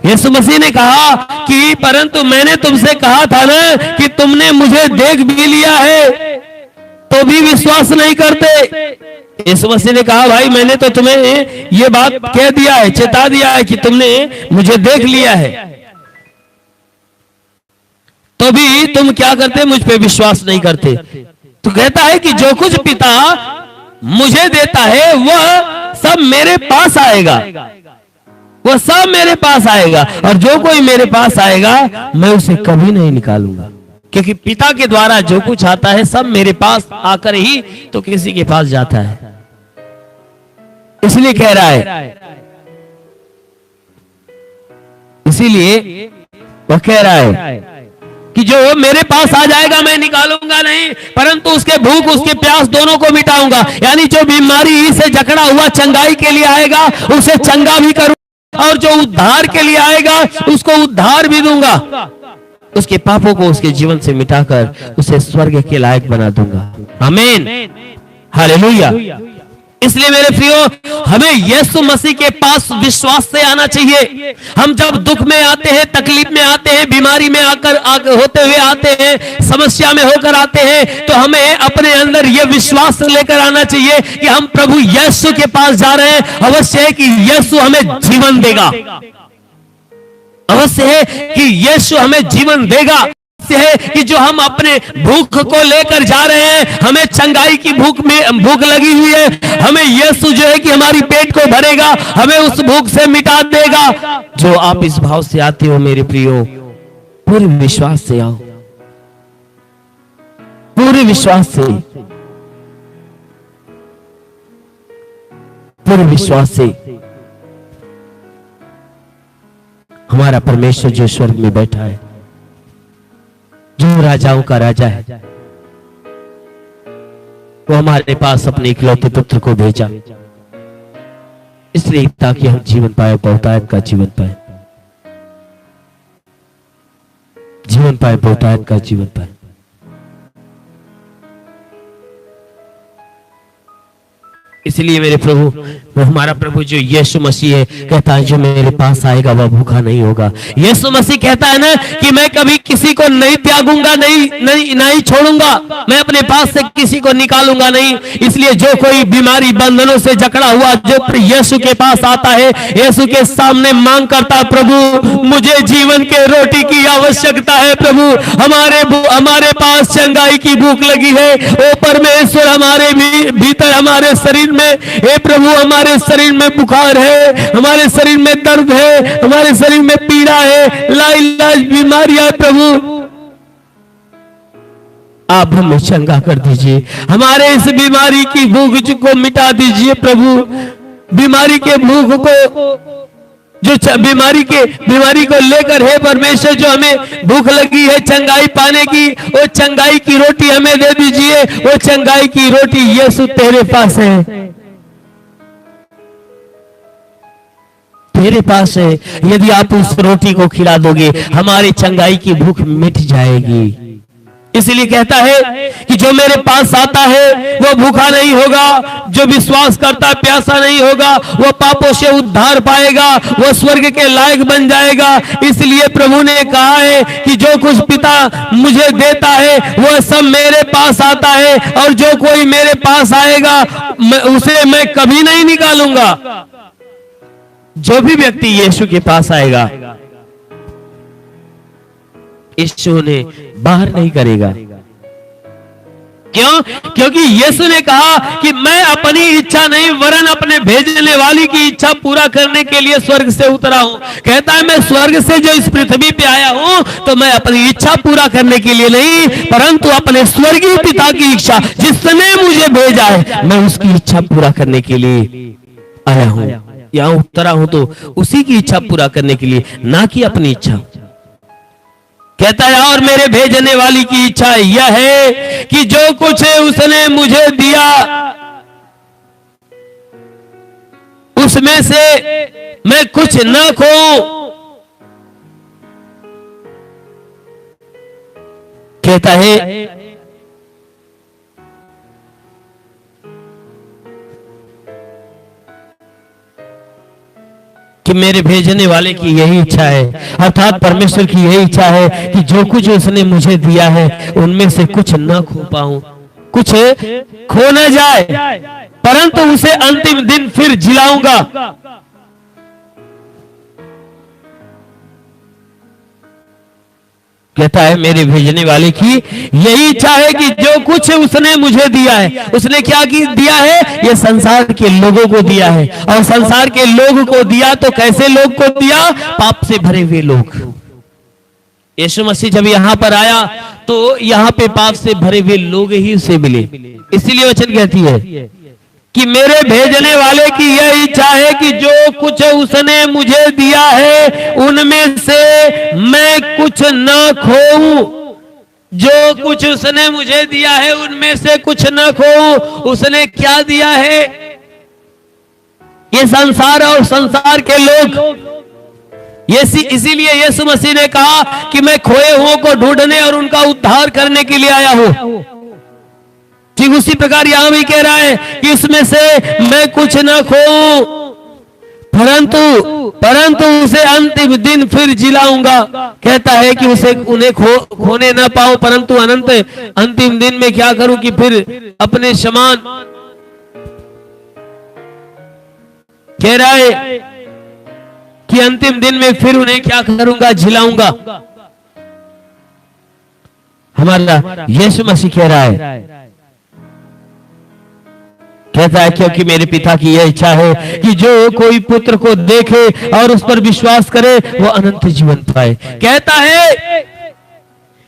यीशु मसीह ने कहा कि परंतु मैंने तुमसे कहा था ना कि तुमने मुझे देख भी लिया है तो भी विश्वास नहीं करते। यीशु मसीह ने कहा भाई मैंने तो तुम्हें ये बात कह दिया है, चेता दिया है कि तुमने मुझे देख लिया है, तो भी तुम क्या करते, मुझ पे विश्वास नहीं करते। तो कहता है कि जो कुछ पिता मुझे देता है वह सब मेरे पास आएगा, वह सब मेरे पास आएगा, और जो कोई मेरे पास आएगा मैं उसे कभी नहीं निकालूंगा। क्योंकि पिता के द्वारा जो कुछ आता है सब मेरे पास आकर ही तो किसी के पास जाता है। इसलिए कह रहा है, इसीलिए वह कह रहा है कि जो मेरे पास आ जाएगा मैं निकालूंगा नहीं, परंतु उसके भूख उसके प्यास दोनों को मिटाऊंगा। यानी जो बीमारी से जकड़ा हुआ चंगाई के लिए आएगा उसे चंगा भी करूंगा, और जो उद्धार के लिए आएगा उसको उद्धार भी दूंगा, उसके पापों को उसके जीवन से मिटाकर उसे स्वर्ग के लायक बना दूंगा। आमीन, हालेलुया। इसलिए मेरे प्रियो हमें यीशु मसीह के पास विश्वास से आना चाहिए। हम जब दुख में आते हैं, तकलीफ में आते हैं, बीमारी में आकर होते हुए आते हैं, समस्या में होकर आते हैं, तो हमें अपने अंदर यह विश्वास लेकर आना चाहिए कि हम प्रभु यीशु के पास जा रहे हैं। अवश्य है कि यीशु हमें जीवन देगा, अवश्य है कि यीशु हमें जीवन देगा। है कि जो हम अपने भूख को लेकर जा रहे हैं, हमें चंगाई की भूख लगी हुई है, हमें यीशु जो है कि हमारी पेट को भरेगा, हमें उस भूख से मिटा देगा। जो आप इस भाव से आते हो मेरे प्रियो, पूरे विश्वास से आओ, पूरे विश्वास से, पूरे विश्वास से। हमारा परमेश्वर जो स्वर्ग में बैठा है, जो राजाओं का राजा है, वो हमारे पास अपने इकलौते पुत्र को भेजा, इसलिए ताकि हम जीवन पाए, बहुतायत का जीवन पाए, जीवन पाए, बहुतायत का जीवन पाए। इसलिए मेरे प्रभु, वो हमारा प्रभु जो यीशु मसीह है, कहता है जो मेरे पास आएगा वह भूखा नहीं होगा। यीशु मसीह कहता है ना कि मैं कभी किसी को नहीं त्यागूंगा, नहीं छोड़ूंगा, मैं अपने पास से किसी को निकालूंगा नहीं। इसलिए जो कोई बीमारी बंधनों से जकड़ा हुआ जो यीशु के पास आता है, यीशु के सामने मांग करता, प्रभु मुझे जीवन के रोटी की आवश्यकता है, प्रभु हमारे पास चंगाई की भूख लगी है, ओ परमेश्वर हमारे भीतर, हमारे शरीर में, हे प्रभु हमारे शरीर में बुखार है, हमारे शरीर में दर्द है, हमारे शरीर में पीड़ा है, लाइलाज बीमारियां, प्रभु आप हमें चंगा कर दीजिए, हमारे इस बीमारी की भूख को मिटा दीजिए प्रभु। बीमारी के भूख को, जो बीमारी को लेकर है परमेश्वर, जो हमें भूख लगी है चंगाई पाने की, वो चंगाई की रोटी हमें दे दीजिए। वो चंगाई की रोटी यीशु तेरे पास है, तेरे पास है। यदि आप उस रोटी को खिला दोगे, हमारी चंगाई की भूख मिट जाएगी। इसलिए कहता है कि जो मेरे पास आता है वो भूखा नहीं होगा, जो विश्वास करता है प्यासा नहीं होगा, वो पापों से उद्धार पाएगा, वो स्वर्ग के लायक बन जाएगा। इसलिए प्रभु ने कहा है कि जो कुछ पिता मुझे देता है वो सब मेरे पास आता है, और जो कोई मेरे पास आएगा उसे मैं कभी नहीं निकालूंगा। जो भी व्यक्ति यीशु के पास आएगा, यीशु ने बाहर नहीं करेगा, क्यों? क्योंकि यीशु ने कहा कि मैं अपनी इच्छा नहीं वरन अपने भेजने वाली की इच्छा पूरा करने के लिए स्वर्ग से उतरा हूं। कहता है मैं स्वर्ग से जो इस पृथ्वी पे आया हूं तो मैं अपनी इच्छा पूरा करने के लिए नहीं परंतु अपने स्वर्गीय पिता की इच्छा, जिसने मुझे भेजा है मैं उसकी इच्छा पूरा करने के लिए आया हूं, यहां उतरा हूं तो उसी की इच्छा पूरा करने के लिए, ना कि अपनी इच्छा। कहता है और मेरे भेजने वाली की इच्छा यह है कि जो कुछ उसने मुझे दिया उसमें से मैं कुछ न खोऊं। कहता है कि मेरे भेजने वाले की यही इच्छा है, अर्थात परमेश्वर की यही इच्छा है कि जो कुछ उसने मुझे दिया है उनमें से कुछ न खो पाऊं, कुछ खो न जाए, परंतु उसे अंतिम दिन फिर जिलाऊंगा। कहता है मेरे भेजने वाले की यही इच्छा है कि जो कुछ उसने मुझे दिया है, उसने क्या दिया है? ये संसार के लोगों को दिया है, और संसार के लोग को दिया तो कैसे लोग को दिया? पाप से भरे हुए लोग। यीशु मसीह जब यहां पर आया तो यहां पे पाप से भरे हुए लोग ही उसे मिले। इसीलिए वचन कहती है कि मेरे भेजने वाले की यह इच्छा है कि जो कुछ उसने मुझे दिया है उनमें से मैं कुछ न खोऊं। जो कुछ उसने मुझे दिया है उनमें से कुछ न खोऊं। उसने क्या दिया है? ये संसार और संसार के लोग। इसीलिए यीशु मसीह ने कहा कि मैं खोए हुओं को ढूंढने और उनका उद्धार करने के लिए आया हूं। ठीक उसी प्रकार यहां भी कह रहा है कि उसमें से मैं कुछ न खोऊं, परंतु उसे अंतिम दिन फिर जिलाऊंगा। कहता है कि उन्हें खोने न पाऊं, परंतु अंतिम दिन में क्या करूं कि फिर अपने समान। कह रहा है कि अंतिम दिन में फिर उन्हें क्या करूंगा? जिलाऊंगा। हमारा यीशु मसीह कह रहा है, कहता है क्योंकि मेरे पिता की यह इच्छा है कि जो कोई पुत्र को देखे और उस पर विश्वास करे वो अनंत जीवन पाए। कहता है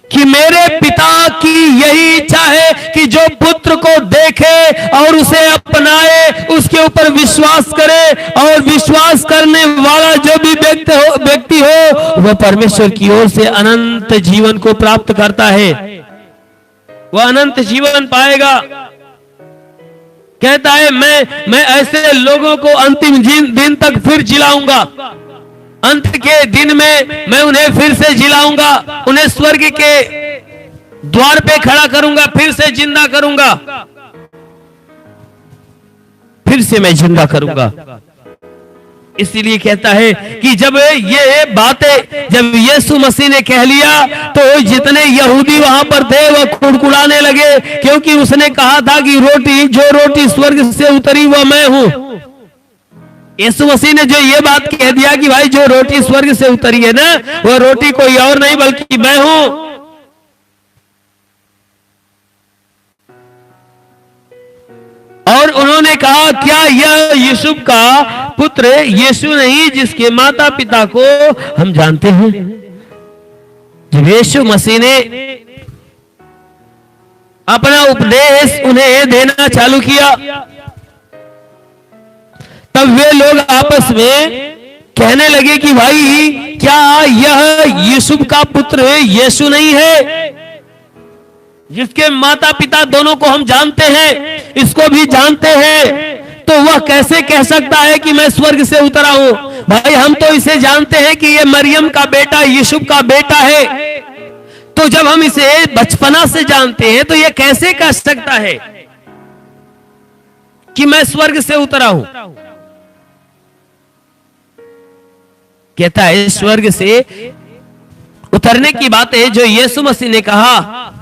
कि मेरे पिता की यही इच्छा है कि जो पुत्र को देखे और उसे अपनाए, उसके ऊपर विश्वास करे, और विश्वास करने वाला जो भी व्यक्ति हो वह परमेश्वर की ओर से अनंत जीवन को प्राप्त करता है, वह अनंत जीवन पाएगा। कहता है मैं ऐसे लोगों को अंतिम दिन तक फिर जिलाऊंगा। अंत के दिन में मैं उन्हें फिर से जिलाऊंगा, उन्हें स्वर्ग के द्वार पे खड़ा करूंगा, फिर से जिंदा करूंगा, फिर से मैं जिंदा करूंगा। इसीलिए कहता है कि जब ये बातें जब यीशु मसीह ने कह लिया तो जितने यहूदी वहां पर थे वह कुड़कुड़ाने लगे, क्योंकि उसने कहा था कि जो रोटी स्वर्ग से उतरी वह मैं हूं। यीशु मसीह ने जो ये बात कह दिया कि भाई जो रोटी स्वर्ग से उतरी है ना, वह रोटी कोई और नहीं बल्कि मैं हूं। और उन्होंने कहा क्या यह यूसुफ का पुत्र यीशु नहीं जिसके माता पिता को हम जानते हैं? जब यीशु मसीह ने अपना उपदेश उन्हें देना चालू किया तब वे लोग आपस में कहने लगे कि भाई क्या यह यूसुफ का पुत्र यीशु नहीं है जिसके माता पिता दोनों को हम जानते हैं, इसको भी जानते हैं, तो वह कैसे कह सकता है कि मैं स्वर्ग से उतरा हूं? भाई हम तो इसे जानते हैं कि यह मरियम का बेटा यूसुफ का बेटा है, तो जब हम इसे बचपना से जानते हैं तो यह कैसे कह सकता है कि मैं स्वर्ग से उतरा हूं? कहता है स्वर्ग से उतरने की बातें जो यीशु मसीह ने कहा,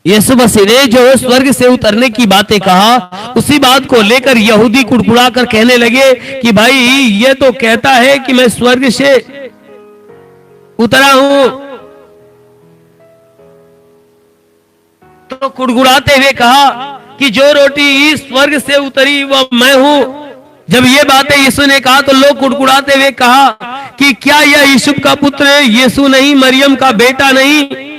यीशु मसीह ने जो स्वर्ग से उतरने की बातें कहा, उसी बात को लेकर यहूदी कुड़कुड़ा कर कहने लगे कि भाई ये तो कहता है कि मैं स्वर्ग से उतरा हूं। तो कुड़कुड़ाते हुए कहा कि जो रोटी स्वर्ग से उतरी वह मैं हूं। जब ये बातें यीशु ने कहा तो लोग कुड़कुड़ाते हुए कहा कि क्या यह यूसुफ का पुत्र है, यीशु नहीं, मरियम का बेटा नहीं?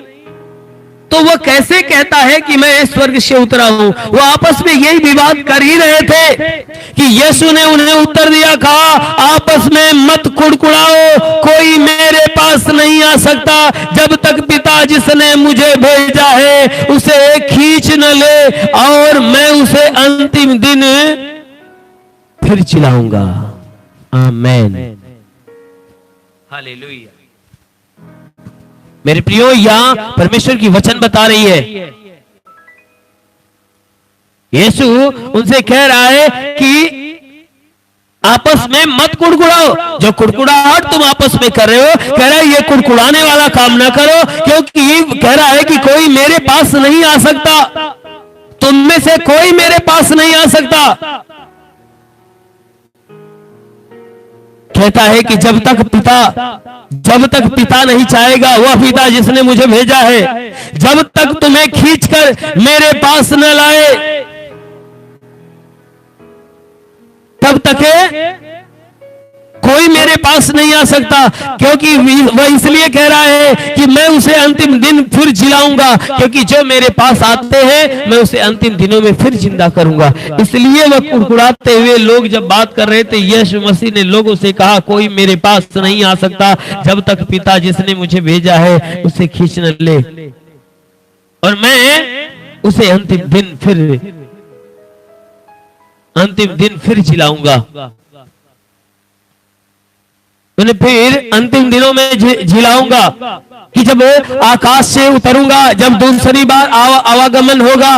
तो वह कैसे कहता है कि मैं स्वर्ग से उतरा हूं? वो आपस में यही विवाद कर ही रहे थे कि यीशु ने उन्हें उत्तर दिया, कहा आपस में मत कुड़कुड़ाओ, कोई मेरे पास नहीं आ सकता जब तक पिता जिसने मुझे भेजा है उसे खींच न ले, और मैं उसे अंतिम दिन फिर चिल्लाऊंगा। आमेन, हालेलुया। मेरे प्रियो, यहां परमेश्वर की वचन बता रही है, यीशु उनसे कह रहा है कि आपस में मत कुड़कुड़ाओ। जो कुड़कुड़ाहट तुम आपस में कर रहे हो, कह रहा है ये कुड़कुड़ाने वाला काम ना करो, क्योंकि कह रहा है कि कोई मेरे पास नहीं आ सकता, तुम में से कोई मेरे पास नहीं आ सकता। कहता है कि जब तक पिता नहीं चाहेगा, वह पिता जिसने मुझे भेजा है, जब तक तुम्हें खींचकर मेरे पास न लाए तब तक कोई मेरे पास नहीं आ सकता। क्योंकि वह इसलिए कह रहा है कि मैं उसे अंतिम दिन फिर जिलाऊंगा, क्योंकि जो मेरे पास आते हैं मैं उसे अंतिम दिनों में फिर जिंदा करूंगा। इसलिए वह कुड़कुड़ाते हुए लोग जब बात कर रहे थे, यीशु मसीह ने लोगों से कहा कोई मेरे पास नहीं आ सकता जब तक पिता जिसने मुझे भेजा है उसे खींच न ले, और मैं उसे अंतिम दिन फिर जिलाऊंगा। उन्हें फिर अंतिम दिनों में झिलाऊंगा कि जब आकाश से उतरूंगा, जब दूसरी बार आवागमन होगा,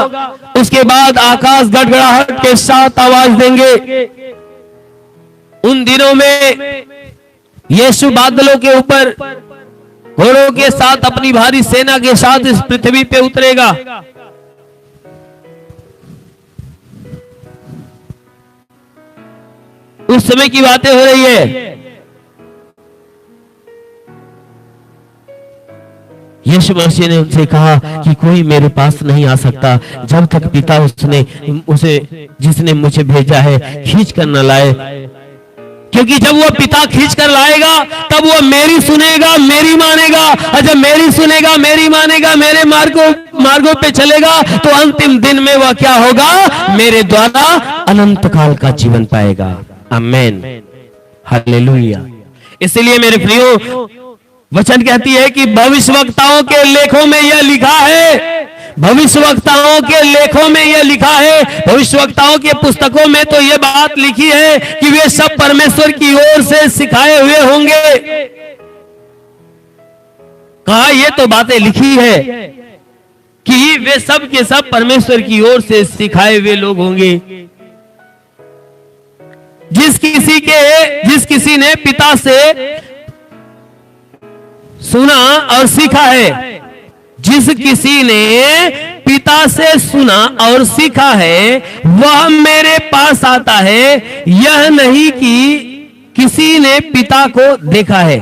उसके बाद आकाश गड़गड़ाहट के साथ आवाज देंगे। उन दिनों में यीशु बादलों के ऊपर घोड़ों के साथ अपनी भारी सेना के साथ इस पृथ्वी पे उतरेगा। उस समय की बातें हो रही है। यीशु मसीह ने उनसे कहा कि कोई मेरे पास नहीं आ सकता जब तक पिता उसे जिसने मुझे भेजा है खींच कर न लाए, क्योंकि जब वो पिता खींच कर लाएगा तब वो मेरी सुनेगा, मेरी मानेगा, और जब मेरी सुनेगा, मेरी मानेगा, मेरे मार्गों पे चलेगा, तो अंतिम दिन में वह क्या होगा? मेरे द्वारा अनंत काल का जीवन पाएगा। आमेन, हालेलुया। इसलिए मेरे प्रियो, वचन कहती है कि भविष्यवक्ताओं के लेखों में यह लिखा है, भविष्यवक्ताओं के लेखों में यह लिखा है, भविष्यवक्ताओं के पुस्तकों में तो यह बात लिखी है कि वे सब परमेश्वर की ओर से सिखाए हुए होंगे। कहा यह तो बातें लिखी है कि वे सब के सब परमेश्वर की ओर से सिखाए हुए लोग होंगे। जिस किसी ने पिता से सुना और सीखा है, जिस किसी ने पिता से सुना और सीखा है वह मेरे पास आता है, यह नहीं कि किसी ने पिता को देखा है।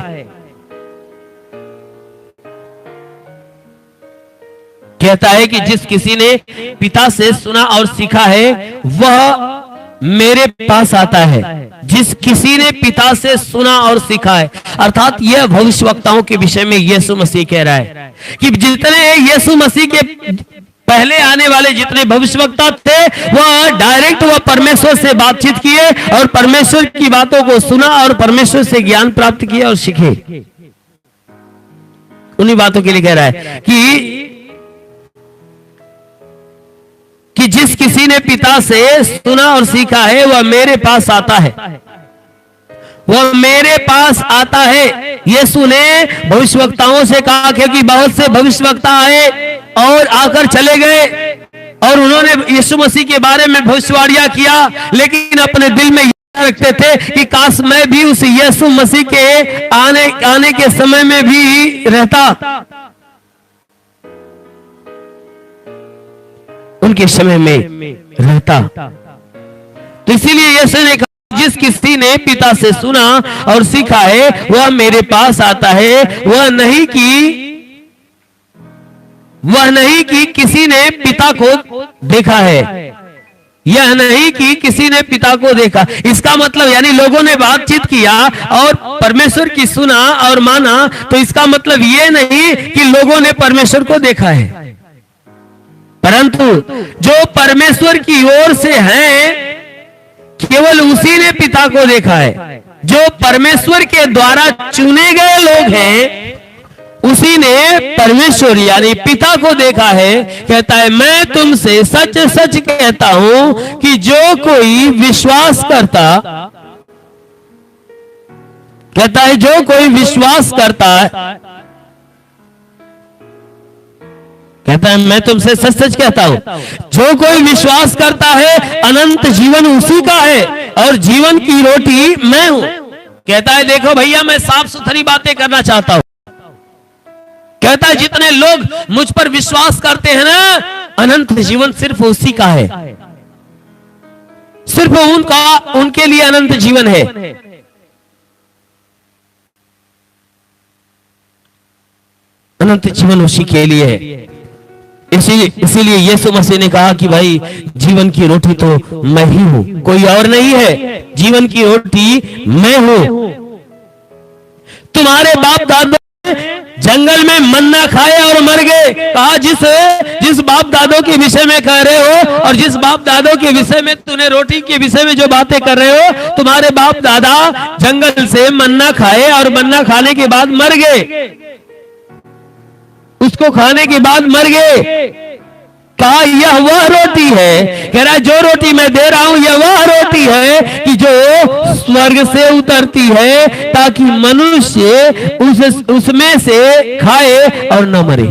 कहता है कि जिस किसी ने पिता से सुना और सीखा है वह मेरे पास आता है। जिस किसी ने पिता से सुना और सीखा है, अर्थात यह भविष्यवक्ताओं के विषय में यीशु मसीह कह रहा है कि जितने यीशु मसीह के पहले आने वाले जितने भविष्यवक्ता थे वह डायरेक्ट वह परमेश्वर से बातचीत किए और परमेश्वर की बातों को सुना और परमेश्वर से ज्ञान प्राप्त किया और सीखे। उन्हीं बातों के लिए कह रहा है कि जिस किसी ने पिता से सुना और सीखा है वह मेरे पास आता है, वह मेरे पास आता है। यीशु ने भविष्यवक्ताओं से कहा, क्योंकि बहुत से भविष्यवक्ता आए और आकर चले गए और उन्होंने यीशु मसीह के बारे में भविष्यवाणियां किया, लेकिन अपने दिल में यह रखते थे कि काश मैं भी उस यीशु मसीह के आने के समय में भी रहता, उनके समय में रहता। तो इसीलिए यीशु ने कहा जिस किसी ने पिता से सुना और सीखा है वह मेरे पास आता है, वह नहीं कि वह नहीं कि किसी ने पिता को देखा है, यह नहीं कि किसी ने पिता को देखा। इसका मतलब यानी लोगों ने बातचीत किया और परमेश्वर की सुना और माना, तो इसका मतलब यह नहीं कि लोगों ने परमेश्वर को देखा है, परंतु जो परमेश्वर की ओर से है केवल उसी ने पिता को देखा है। जो परमेश्वर के द्वारा चुने गए लोग हैं उसी ने परमेश्वर यानी पिता को देखा है। कहता है मैं तुमसे सच सच कहता हूं कि जो कोई विश्वास करता, कहता है जो कोई विश्वास करता है, कहता है मैं तुमसे सच सच कहता हूं जो कोई विश्वास करता है अनंत जीवन उसी का है और जीवन की रोटी मैं हूं। कहता है देखो भैया मैं साफ सुथरी बातें करना चाहता हूं। कहता है जितने लोग मुझ पर विश्वास करते हैं ना, अनंत जीवन सिर्फ उसी का है, सिर्फ उनके लिए अनंत जीवन है। अनंत जीवन उसी के लिए है। इसीलिए यीशु मसीह ने कहा कि भाई जीवन की रोटी तो मैं ही हूं, कोई और नहीं है। जीवन की रोटी मैं हूं। तुम्हारे बाप दादों जंगल में मन्ना खाए और मर गए। कहा जिस बाप दादों के विषय में कह रहे हो और जिस बाप दादों के विषय में तूने रोटी के विषय में जो बातें कर रहे हो, तुम्हारे बाप दादा जंगल से मन्ना खाए और मन्ना खाने के बाद मर गए, उसको खाने के बाद मर गए। कहा यह वह रोटी है, कह रहा है जो रोटी मैं दे रहा हूं यह वह रोटी है कि जो स्वर्ग से उतरती है ताकि मनुष्य उसमें से खाए और न मरे।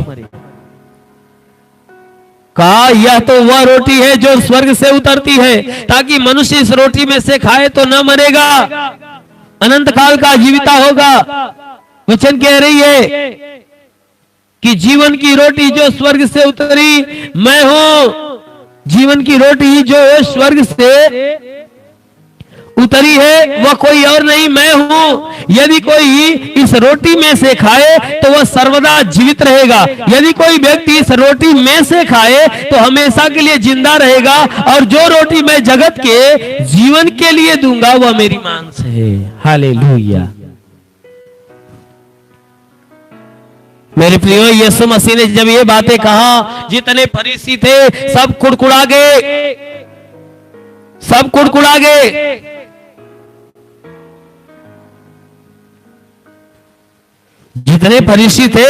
कहा यह तो वह रोटी है जो स्वर्ग से उतरती है ताकि मनुष्य इस रोटी में से खाए तो न मरेगा, अनंत काल का जीविता होगा। वचन कह रही है कि जीवन की रोटी जो स्वर्ग से उतरी मैं हूं। जीवन की रोटी जो स्वर्ग से उतरी है वह कोई और नहीं मैं हूं। यदि कोई इस रोटी में से खाए तो वह सर्वदा जीवित रहेगा। यदि कोई व्यक्ति इस रोटी में से खाए तो हमेशा के लिए जिंदा रहेगा। और जो रोटी मैं जगत के जीवन के लिए दूंगा वह मेरी मांस है। हालेलुया। मेरे प्रियो यीशु मसीह ने जब ये बातें कहा, जितने फरीसी थे सब कुड़कुड़ा गए, सब कुड़कुड़ा गए। जितने फरीसी थे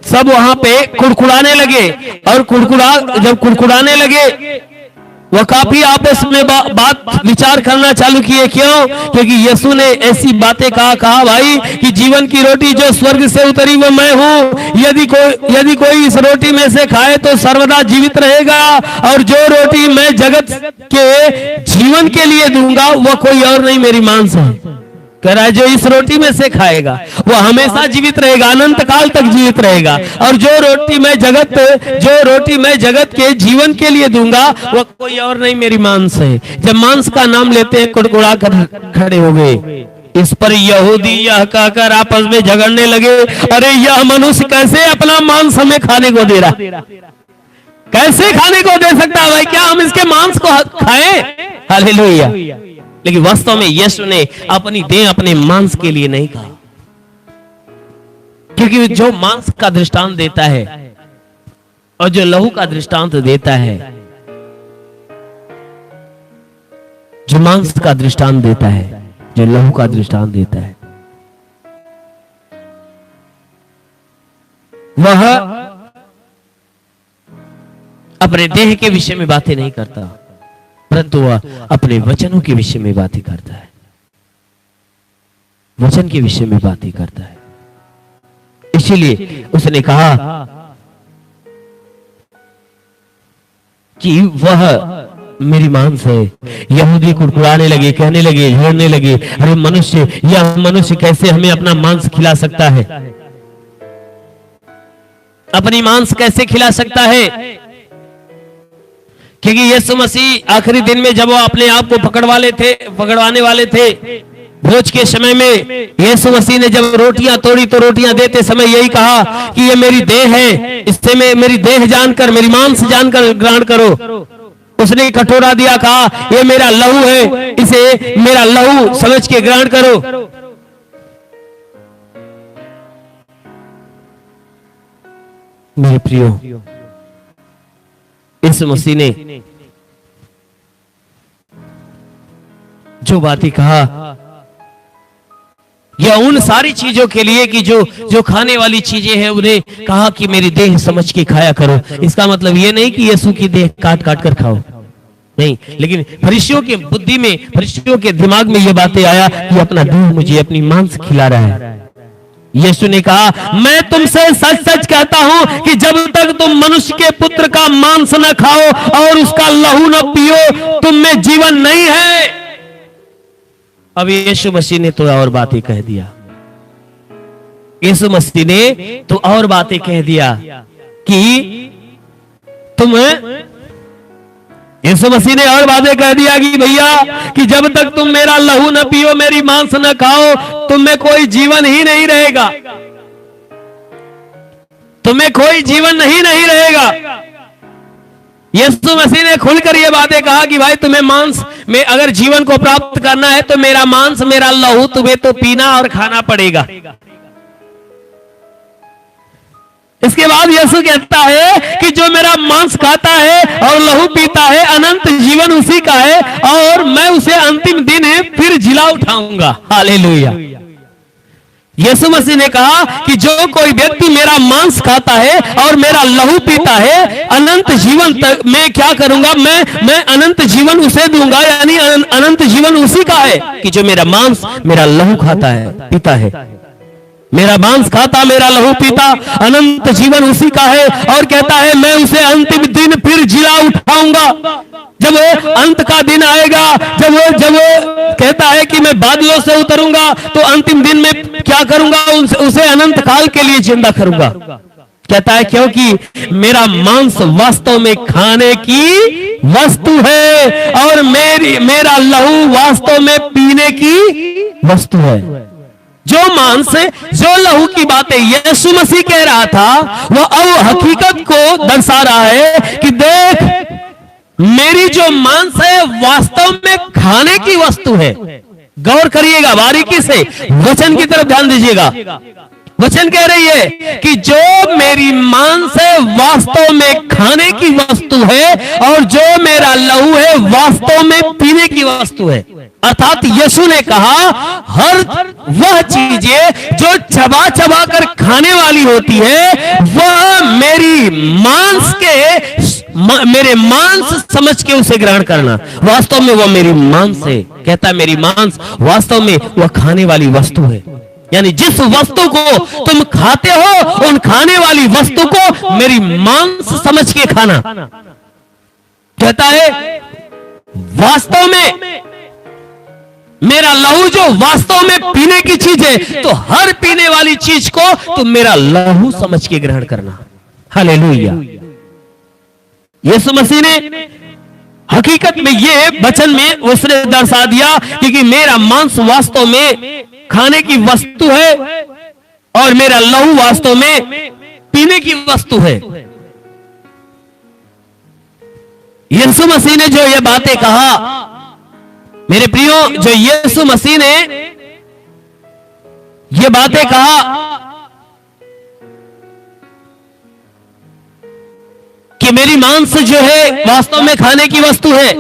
सब वहां पे कुड़कुड़ाने लगे। और जब कुड़कुड़ाने लगे वह काफी आपस में बात विचार करना चालू किए। क्यों? क्योंकि यीशु ने ऐसी बातें कहा भाई कि जीवन की रोटी जो स्वर्ग से उतरी वो मैं हूं। यदि कोई इस रोटी में से खाए तो सर्वदा जीवित रहेगा। और जो रोटी मैं जगत के जीवन के लिए दूंगा वह कोई और नहीं मेरी मांस है। कह रहा है जो इस रोटी में से खाएगा वो हमेशा जीवित रहेगा, अनंत काल तक जीवित रहेगा। और जो रोटी मैं जगत के जीवन के लिए दूंगा वो कोई और नहीं मेरी मांस है। जब मांस का नाम लेते हैं कुड़कुड़ा कर खड़े हो गए। इस पर यहूदी यह कहकर आपस में झगड़ने लगे, अरे यह मनुष्य कैसे अपना मांस हमें खाने को दे रहा, कैसे खाने को दे सकता है भाई, क्या हम इसके मांस को खाएं? हालेलुया। लेकिन वास्तव में यीशु ने अपनी देह अपने मांस के लिए नहीं कहा, क्योंकि जो मांस का दृष्टांत देता है और जो लहू का दृष्टांत देता है, जो मांस का दृष्टांत देता है, जो लहू का दृष्टांत देता है, वह अपने देह के विषय में बातें नहीं करता, परंतु वह अपने वचनों के विषय में बातें करता है, वचन के विषय में बातें करता है। इसीलिए उसने कहा कि वह मेरी मांस है। यहूदी कुड़कुड़ाने लगे, कहने लगे, झगड़ने लगे, अरे यह मनुष्य कैसे हमें अपना मांस खिला सकता है, अपनी मांस कैसे खिला सकता है? क्योंकि यीशु मसीह आखिरी दिन में जब वो अपने आप को पकड़वाने वाले थे, भोज के समय में यीशु मसीह ने जब रोटियां तोड़ी तो रोटियां देते समय यही कहा कि ये मेरी देह है, इससे मेरी देह जानकर, मेरी मांस जानकर ग्रहण करो। उसने कटोरा दिया, कहा ये मेरा लहू है, इसे मेरा लहू समझ के ग्रहण करो। मेरे प्रियो, यीशु मसीह ने जो बातें कहा या उन सारी चीजों के लिए कि जो खाने वाली चीजें हैं, उन्हें कहा कि मेरी देह समझ के खाया करो। इसका मतलब ये नहीं कि यीशु की देह काट काट कर खाओ, नहीं, लेकिन फरीसियों के बुद्धि में, फरीसियों के दिमाग में ये बातें आया कि अपना देह मुझे अपनी मांस खिला रहा है। यीशु ने कहा, मैं तुमसे सच सच कहता हूं कि जब तक तुम मनुष्य के पुत्र का मांस न खाओ और उसका लहू न पियो, तुम में जीवन नहीं है। अब यीशु मसीह ने तो और बातें कह दिया, यीशु मसीह ने तो और बातें कह दिया कि तुम, यीशु मसीह ने और बातें कह दिया कि भैया कि जब तक तुम मेरा लहू न पियो, मेरी मांस न खाओ, तुम में कोई जीवन ही नहीं रहेगा, तुम्हें कोई जीवन नहीं रहेगा। यीशु मसीह ने खुलकर ये बातें कहा कि भाई तुम्हें मांस में अगर जीवन को प्राप्त करना है तो मेरा मांस, मेरा लहू तुम्हें तो पीना और खाना पड़ेगा। इसके बाद यीशु कहता है कि जो मेरा मांस खाता है और लहू पीता है, अनंत जीवन उसी का है और मैं उसे अंतिम दिन फिर जिला उठाऊंगा। हालेलुया। यीशु मसीह ने कहा कि जो कोई व्यक्ति मेरा मांस खाता है और मेरा लहू पीता है, अनंत जीवन तक मैं क्या करूंगा, मैं अनंत जीवन उसे दूंगा, यानी अनंत जीवन उसी का है कि जो मेरा मांस, मेरा लहू खाता है, पीता है। मेरा मांस खाता, मेरा लहू पीता, अनंत जीवन उसी का है। और कहता है मैं उसे अंतिम दिन फिर जिला उठाऊंगा। जब वो अंत का दिन आएगा, जब वो कहता है कि मैं बादलों से उतरूंगा, तो अंतिम दिन में क्या करूंगा, उसे अनंत काल के लिए जिंदा करूंगा। कहता है क्योंकि मेरा मांस वास्तव में खाने की वस्तु है और मेरा लहू वास्तव में पीने की वस्तु है। जो मांस, जो लहू की बातें यीशु मसीह कह रहा था, वह अब हकीकत को दर्शा रहा है कि देख, मेरी जो मांस है वास्तव में खाने की वस्तु है। गौर करिएगा बारीकी से, वचन की तरफ ध्यान दीजिएगा। वचन कह रही है कि जो मेरी मांस है वास्तव में खाने की वस्तु है और जो मेरा लहू है वास्तव में पीने की वस्तु है। अर्थात यीशु ने कहा हर वह चीजें जो चबा चबा कर खाने वाली होती है, वह मेरे मांस समझ के उसे ग्रहण करना। वास्तव में वह मेरी मांस है। कहता है मेरी मांस वास्तव में वह खाने वाली वस्तु है। यानी जिस वस्तु को तुम खाते हो, उन खाने वाली वस्तु को मेरी मांस समझ के खाना। कहता है वास्तव में मेरा लहू जो वास्तव में पीने की चीज है, तो हर पीने वाली चीज को तुम मेरा लहू समझ के ग्रहण करना। हालेलुया। यीशु मसीह ने हकीकत में ये वचन में उसने दर्शा दिया क्योंकि मेरा मांस वास्तव में खाने की वस्तु है और मेरा लहू वास्तव में पीने की वस्तु है। यीशु मसीह ने जो ये बातें कहा, मेरे प्रियो, जो यीशु मसीह ने ये बातें कहा कि मेरी मांस जो है वास्तव में खाने की वस्तु है,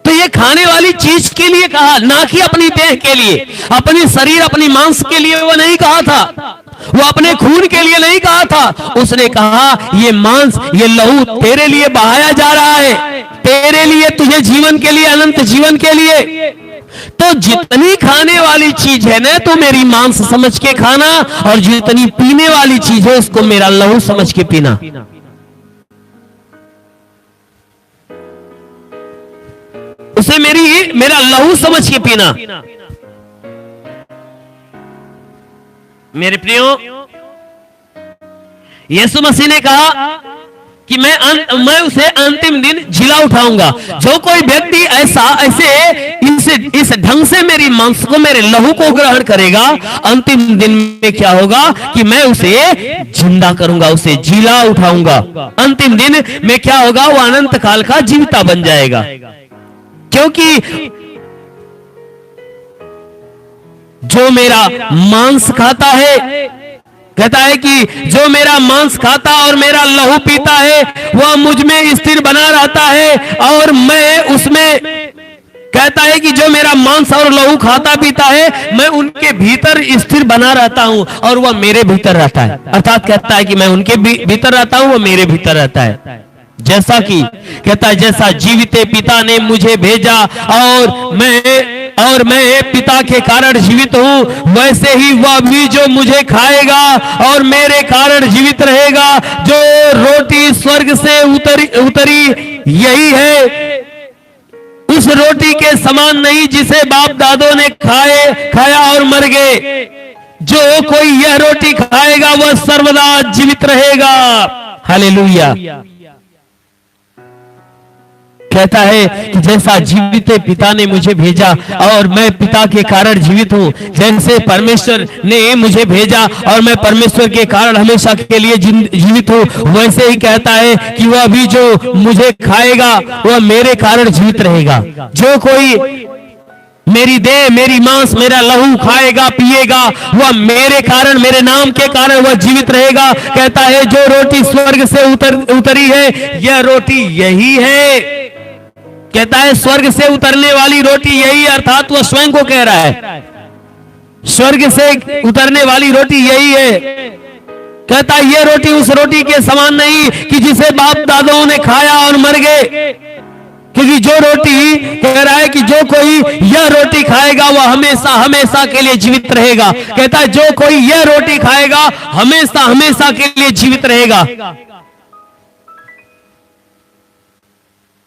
तो ये खाने वाली चीज के लिए कहा, ना कि अपनी देह के लिए, अपनी शरीर, अपनी मांस के लिए वो नहीं कहा था, वो अपने खून के लिए नहीं कहा था। उसने कहा ये मांस, ये लहू तेरे लिए बहाया जा रहा है, तेरे लिए, तुझे जीवन के लिए, अनंत जीवन के लिए। तो जितनी खाने वाली चीज है ना, तो मेरी मांस समझ के खाना, और जितनी पीने वाली चीज है उसको मेरा लहू समझ के पीना। उसे मेरा लहू समझ के पीना। मेरे प्रियो, यीशु मसीह ने कहा कि मैं उसे अंतिम दिन जिला उठाऊंगा। जो कोई व्यक्ति इस ढंग से मेरी मांस को, मेरे लहू को ग्रहण करेगा, अंतिम दिन में क्या होगा कि मैं उसे जिंदा करूंगा, उसे जिला उठाऊंगा। अंतिम दिन में क्या होगा, वो अनंत काल का जीविता बन जाएगा। क्योंकि जो मेरा मांस खाता है, कहता है कि जो मेरा मांस खाता और मेरा लहू पीता है वह मुझ में स्थिर बना रहता है और मैं उसमें, कहता है कि जो मेरा मांस और लहू खाता पीता है मैं उनके भीतर स्थिर बना रहता हूं और वह मेरे भीतर रहता है। अर्थात कहता है कि मैं उनके भीतर रहता हूं, वह मेरे भीतर रहता है। जैसा कि कहता है, जैसा जीवित पिता ने मुझे भेजा और मैं पिता के कारण जीवित हूं, वैसे ही वह भी जो मुझे खाएगा और मेरे कारण जीवित रहेगा। जो रोटी स्वर्ग से उतरी यही है, उस रोटी के समान नहीं जिसे बाप दादों ने खाया और मर गए। जो कोई यह रोटी खाएगा वह सर्वदा जीवित रहेगा। हालेलुया। कहता है कि जैसा जीवित पिता ने मुझे भेजा और मैं पिता के कारण जीवित हूं, जैसे परमेश्वर ने मुझे भेजा और मैं परमेश्वर के कारण हमेशा के लिए जीवित हूं, वैसे ही कहता है कि वह भी जो मुझे खाएगा वह मेरे कारण जीवित रहेगा। जो कोई मेरी देह, मेरी मांस, मेरा लहू खाएगा पिएगा वह मेरे कारण, मेरे नाम के कारण वह जीवित रहेगा। कहता है जो रोटी स्वर्ग से उतरी है यह रोटी यही है। कहता है स्वर्ग से उतरने वाली रोटी यही, अर्थात वह स्वयं को कह रहा है, स्वर्ग से उतरने वाली रोटी यही है। कहता है यह रोटी उस रोटी के समान नहीं कि जिसे बाप दादाओं ने खाया और मर गए। क्योंकि जो रोटी कह रहा है कि जो कोई यह रोटी खाएगा वह हमेशा हमेशा के लिए जीवित रहेगा। कहता है जो कोई यह रोटी खाएगा हमेशा हमेशा के लिए जीवित रहेगा।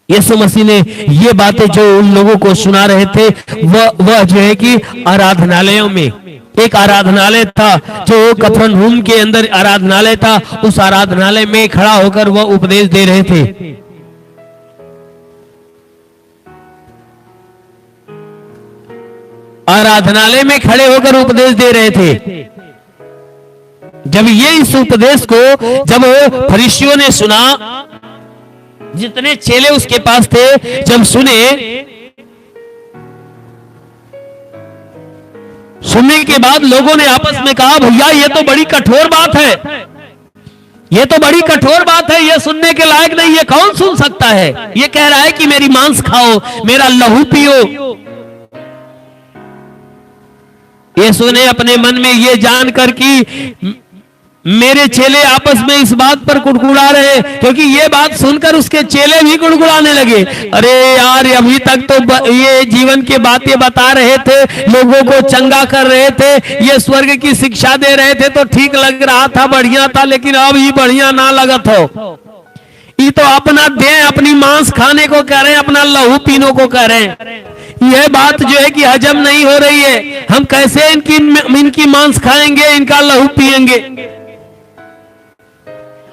यीशु मसीह ने ये बातें जो उन लोगों को सुना रहे थे वह जो है कि आराधनालयों में, एक आराधनालय था जो कफरनहूम के अंदर आराधनालय था, उस आराधनालय में खड़ा होकर वह उपदेश दे रहे थे। आराधनालय में खड़े होकर उपदेश दे रहे थे। जब ये इस उपदेश को जब फरीसियों ने सुना, जितने चेले उसके पास थे, जब सुनने के बाद लोगों ने आपस में कहा भैया ये तो बड़ी कठोर बात है, ये तो बड़ी कठोर बात है, ये सुनने के लायक नहीं, ये कौन सुन सकता है। ये कह रहा है कि मेरी मांस खाओ, मेरा लहू पियो। यीशु ने अपने मन में ये जानकर कि मेरे चेले आपस में इस बात पर कुड़कुड़ा रहे, क्योंकि ये बात सुनकर उसके चेले भी कुड़कुड़ाने लगे। अरे यार अभी तक तो ये जीवन की बातें बता रहे थे, लोगों को चंगा कर रहे थे, ये स्वर्ग की शिक्षा दे रहे थे तो ठीक लग रहा था, बढ़िया था, लेकिन अब ये बढ़िया ना लगत हो। ये तो अपना देह, अपनी मांस खाने को कह रहे हैं, अपना लहू पीने को कह रहे हैं। यह बात जो है कि हजम नहीं हो रही है। हम कैसे इनकी मांस खाएंगे, इनका लहू पिएंगे।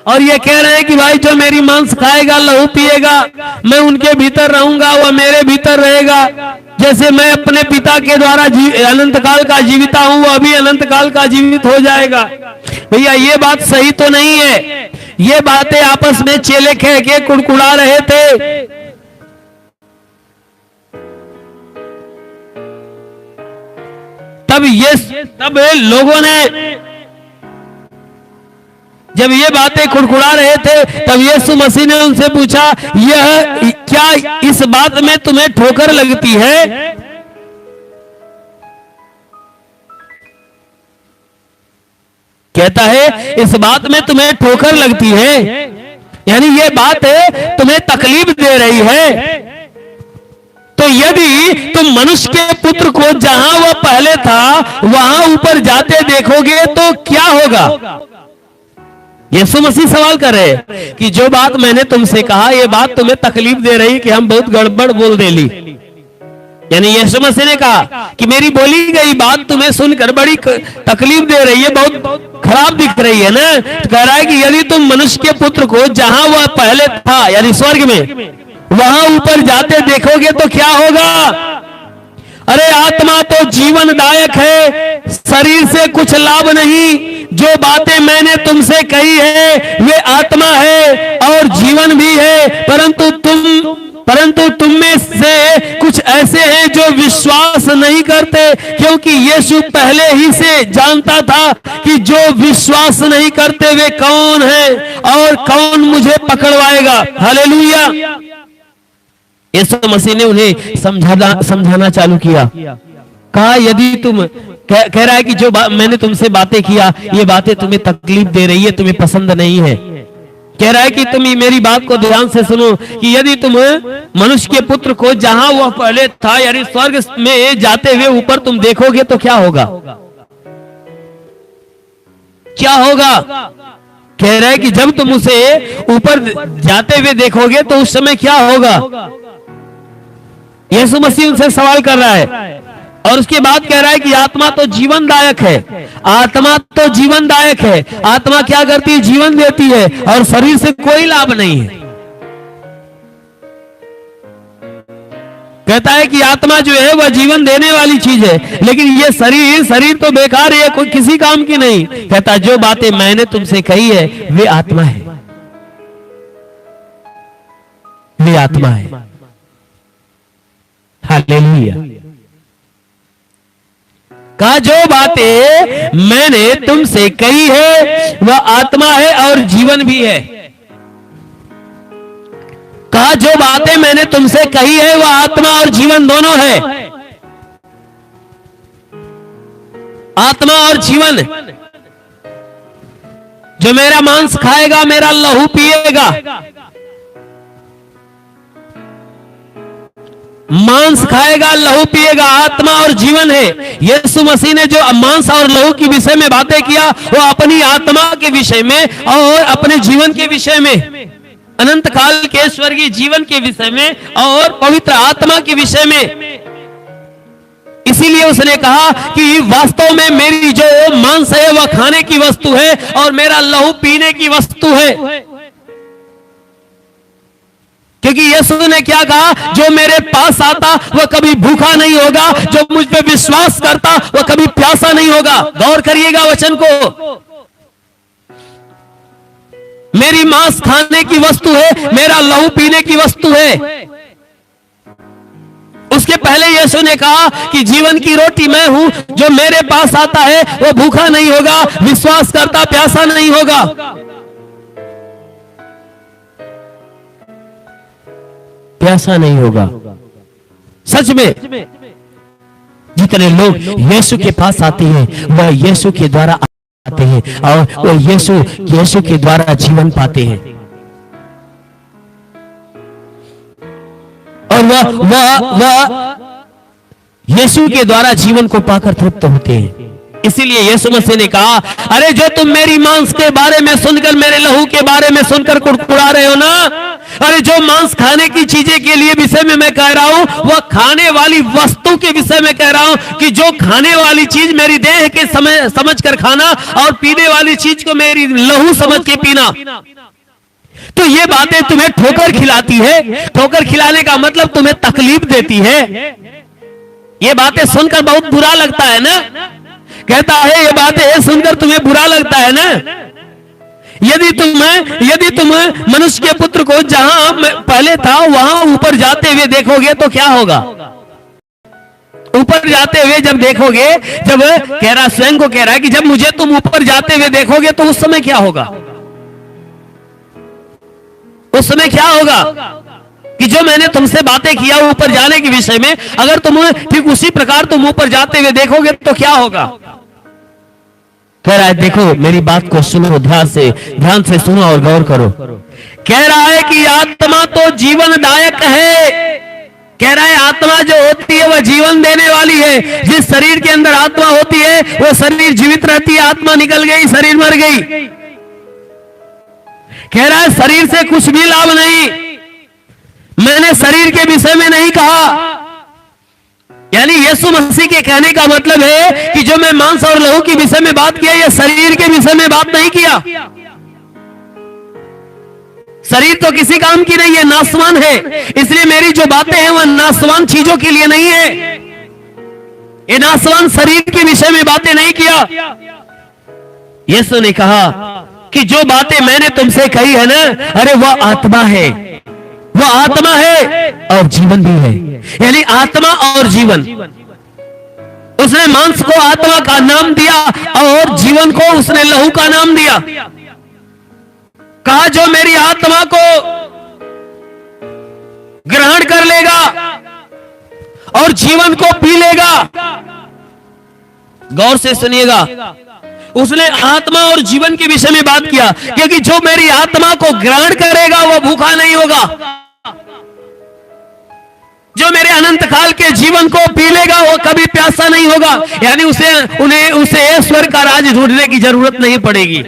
और ये कह रहे हैं कि भाई जो मेरी मांस खाएगा, लहू पिएगा, मैं उनके भीतर रहूंगा, वह मेरे भीतर रहेगा। जैसे मैं अपने पिता के द्वारा अनंत काल का जीविता हूं, वह भी अनंत काल का जीवित हो जाएगा। भैया ये बात सही तो नहीं है। ये बातें आपस में चेले कह के कुड़कुड़ा रहे थे। तब लोगों ने जब ये बातें कुड़कुड़ा रहे थे, तब यीशु मसीह ने उनसे पूछा, यह क्या इस बात में तुम्हें ठोकर लगती है? कहता है इस बात में तुम्हें ठोकर लगती है, यानी ये बात तुम्हें तकलीफ दे रही है। तो यदि तुम मनुष्य के पुत्र को जहां वह पहले था वहां ऊपर जाते देखोगे तो क्या होगा? यीशु मसीह सवाल कर रहे हैं कि जो बात मैंने तुमसे कहा, ये बात तुम्हें तकलीफ दे रही कि हम बहुत गड़बड़ बोल देली। यानी यीशु मसीह ने कहा कि मेरी बोली गई बात तुम्हें सुनकर बड़ी तकलीफ दे रही है, बहुत खराब दिख रही है ना, तो कह रहा है कि यदि तुम मनुष्य के पुत्र को जहां वह पहले था यानी स्वर्ग में वहां ऊपर जाते देखोगे तो क्या होगा? अरे आत्मा तो जीवनदायक है, शरीर से कुछ लाभ नहीं। जो बातें मैंने तुमसे कही है वे आत्मा है और जीवन भी है, परंतु तुम में से कुछ ऐसे हैं जो विश्वास नहीं करते, क्योंकि यीशु पहले ही से जानता था कि जो विश्वास नहीं करते वे कौन हैं और कौन मुझे पकड़वाएगा। हालेलुया। यीशु मसीह ने उन्हें समझाना चालू किया। कहा यदि तुम कह रहा है कि जो मैंने तुमसे बातें किया ये बातें तुम्हें तकलीफ दे रही है, तुम्हें पसंद नहीं है। कह रहा है कि तुम मेरी बात को ध्यान से सुनो कि यदि तुम मनुष्य के पुत्र को जहां वह पहले था यानी स्वर्ग में जाते हुए ऊपर तुम देखोगे तो क्या होगा? क्या होगा? कह रहा है कि जब तुम उसे ऊपर जाते हुए देखोगे तो उस समय क्या होगा? यीशु मसीह उनसे सवाल कर रहा है और उसके बाद कह रहा है कि आत्मा तो जीवनदायक है। आत्मा तो जीवनदायक है। आत्मा क्या करती है? जीवन देती है और शरीर से कोई लाभ नहीं है। कहता है कि आत्मा जो है वह जीवन देने वाली चीज है, लेकिन ये शरीर तो बेकार है, कोई किसी काम की नहीं। कहता जो बातें मैंने तुमसे कही है वे आत्मा है, वे आत्मा है। हालेलुया। कहा जो बातें मैंने तुमसे कही है वह आत्मा है और जीवन भी है। कहा जो बातें मैंने तुमसे कही है वह आत्मा और जीवन दोनों है। आत्मा और जीवन। जो मेरा मांस खाएगा मेरा लहू पिएगा। मांस खाएगा लहू पिएगा, आत्मा और जीवन है। यीशु मसीह ने जो मांस और लहू के विषय में बातें किया वो अपनी आत्मा के विषय में और अपने जीवन के विषय में, अनंत काल के स्वर्गीय जीवन के विषय में और पवित्र आत्मा के विषय में। इसीलिए उसने कहा कि वास्तव में मेरी जो मांस है वह खाने की वस्तु है और मेरा लहू पीने की वस्तु है। क्योंकि यीशु ने क्या कहा? जो मेरे पास आता वह कभी भूखा नहीं होगा, जो मुझ पे विश्वास करता वह कभी प्यासा नहीं होगा। गौर करिएगा वचन को। मेरी मांस खाने की वस्तु है, मेरा लहू पीने की वस्तु है। उसके पहले यीशु ने कहा कि जीवन की रोटी मैं हूं, जो मेरे पास आता है वह भूखा नहीं होगा, विश्वास करता प्यासा नहीं होगा। प्यासा नहीं होगा। सच में जितने लोग यीशु के पास आते हैं वह यीशु के द्वारा आते हैं और वह यीशु के द्वारा जीवन पाते हैं और वह यीशु के द्वारा जीवन को पाकर तृप्त होते हैं। इसीलिए यीशु मसीह ने कहा, अरे जो तुम मेरी मांस के बारे में सुनकर, मेरे लहू के बारे में सुनकर कुड़कुड़ा रहे हो ना, अरे जो मांस खाने की चीजें के लिए विषय में मैं कह रहा हूं वह खाने वाली वस्तु के विषय में कह रहा हूं कि जो खाने वाली चीज मेरी देह के समझ कर खाना और पीने वाली चीज को मेरी लहू समझ के पीना। तो ये बातें तुम्हें ठोकर खिलाती है। ठोकर खिलाने का मतलब तुम्हें तकलीफ देती है। ये बातें सुनकर बहुत बुरा लगता है ना। कहता है ये बातें सुनकर तुम्हें बुरा लगता है ना। यदि तुम मनुष्य के पुत्र को जहां पहले था वहां ऊपर जाते हुए देखोगे तो क्या होगा? ऊपर जाते हुए जब देखोगे, जब कह रहा स्वयं को कह रहा है कि जब मुझे तुम ऊपर जाते हुए देखोगे तो उस समय क्या होगा? उस समय क्या होगा कि जो मैंने तुमसे बातें किया ऊपर जाने के विषय में, अगर तुम ठीक उसी प्रकार तुम ऊपर जाते हुए देखोगे तो क्या होगा? कह रहा है देखो मेरी बात को सुनो, ध्यान से सुनो और गौर करो। कह रहा है कि आत्मा तो जीवनदायक है। कह रहा है आत्मा जो होती है वह जीवन देने वाली है। जिस शरीर के अंदर आत्मा होती है वो शरीर जीवित रहती है, आत्मा निकल गई शरीर मर गई। कह रहा है शरीर से कुछ भी लाभ नहीं। मैंने शरीर के विषय में नहीं कहा, यानी यीशु मसीह के कहने का मतलब है कि जो मैं मांस और लहू के विषय में बात किया, यह शरीर के विषय में बात नहीं किया। शरीर तो किसी काम की नहीं है, नासवान है। इसलिए मेरी जो बातें हैं वह नासवान चीजों के लिए नहीं है। ये नासवान शरीर के विषय में बातें नहीं किया। यीशु ने कहा कि जो बातें मैंने तुमसे कही है ना, अरे वह आत्मा है, वह आत्मा है और जीवन भी है। यानी आत्मा और जीवन। उसने मांस को आत्मा का नाम दिया और जीवन को उसने लहू का नाम दिया। कहा जो मेरी आत्मा को ग्रहण कर लेगा और जीवन को पी लेगा। गौर से सुनिएगा, उसने आत्मा और जीवन के विषय में बात किया, क्योंकि जो मेरी आत्मा को ग्रहण करेगा वह भूखा नहीं होगा। जो मेरे अनंत काल के जीवन को पी लेगा वो कभी प्यासा नहीं होगा। यानी उसे ईश्वर का राज ढूंढने की जरूरत नहीं पड़ेगी।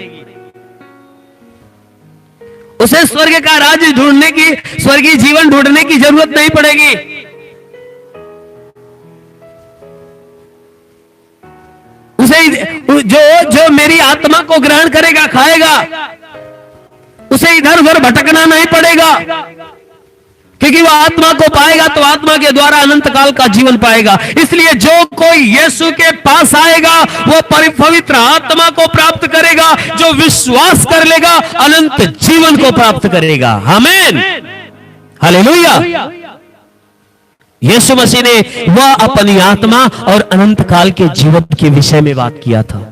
उसे स्वर्ग का राज ढूंढने की, स्वर्गीय जीवन ढूंढने की जरूरत नहीं पड़ेगी। उसे जो मेरी आत्मा को ग्रहण करेगा, खाएगा, उसे इधर उधर भटकना नहीं पड़ेगा, क्योंकि वह आत्मा को पाएगा तो आत्मा के द्वारा अनंत काल का जीवन पाएगा। इसलिए जो कोई यीशु के पास आएगा वो पवित्र आत्मा को प्राप्त करेगा। जो विश्वास कर लेगा अनंत जीवन को प्राप्त करेगा। आमीन, हालेलुया। यीशु मसीह ने वह अपनी आत्मा और अनंत काल के जीवन के विषय में बात किया था।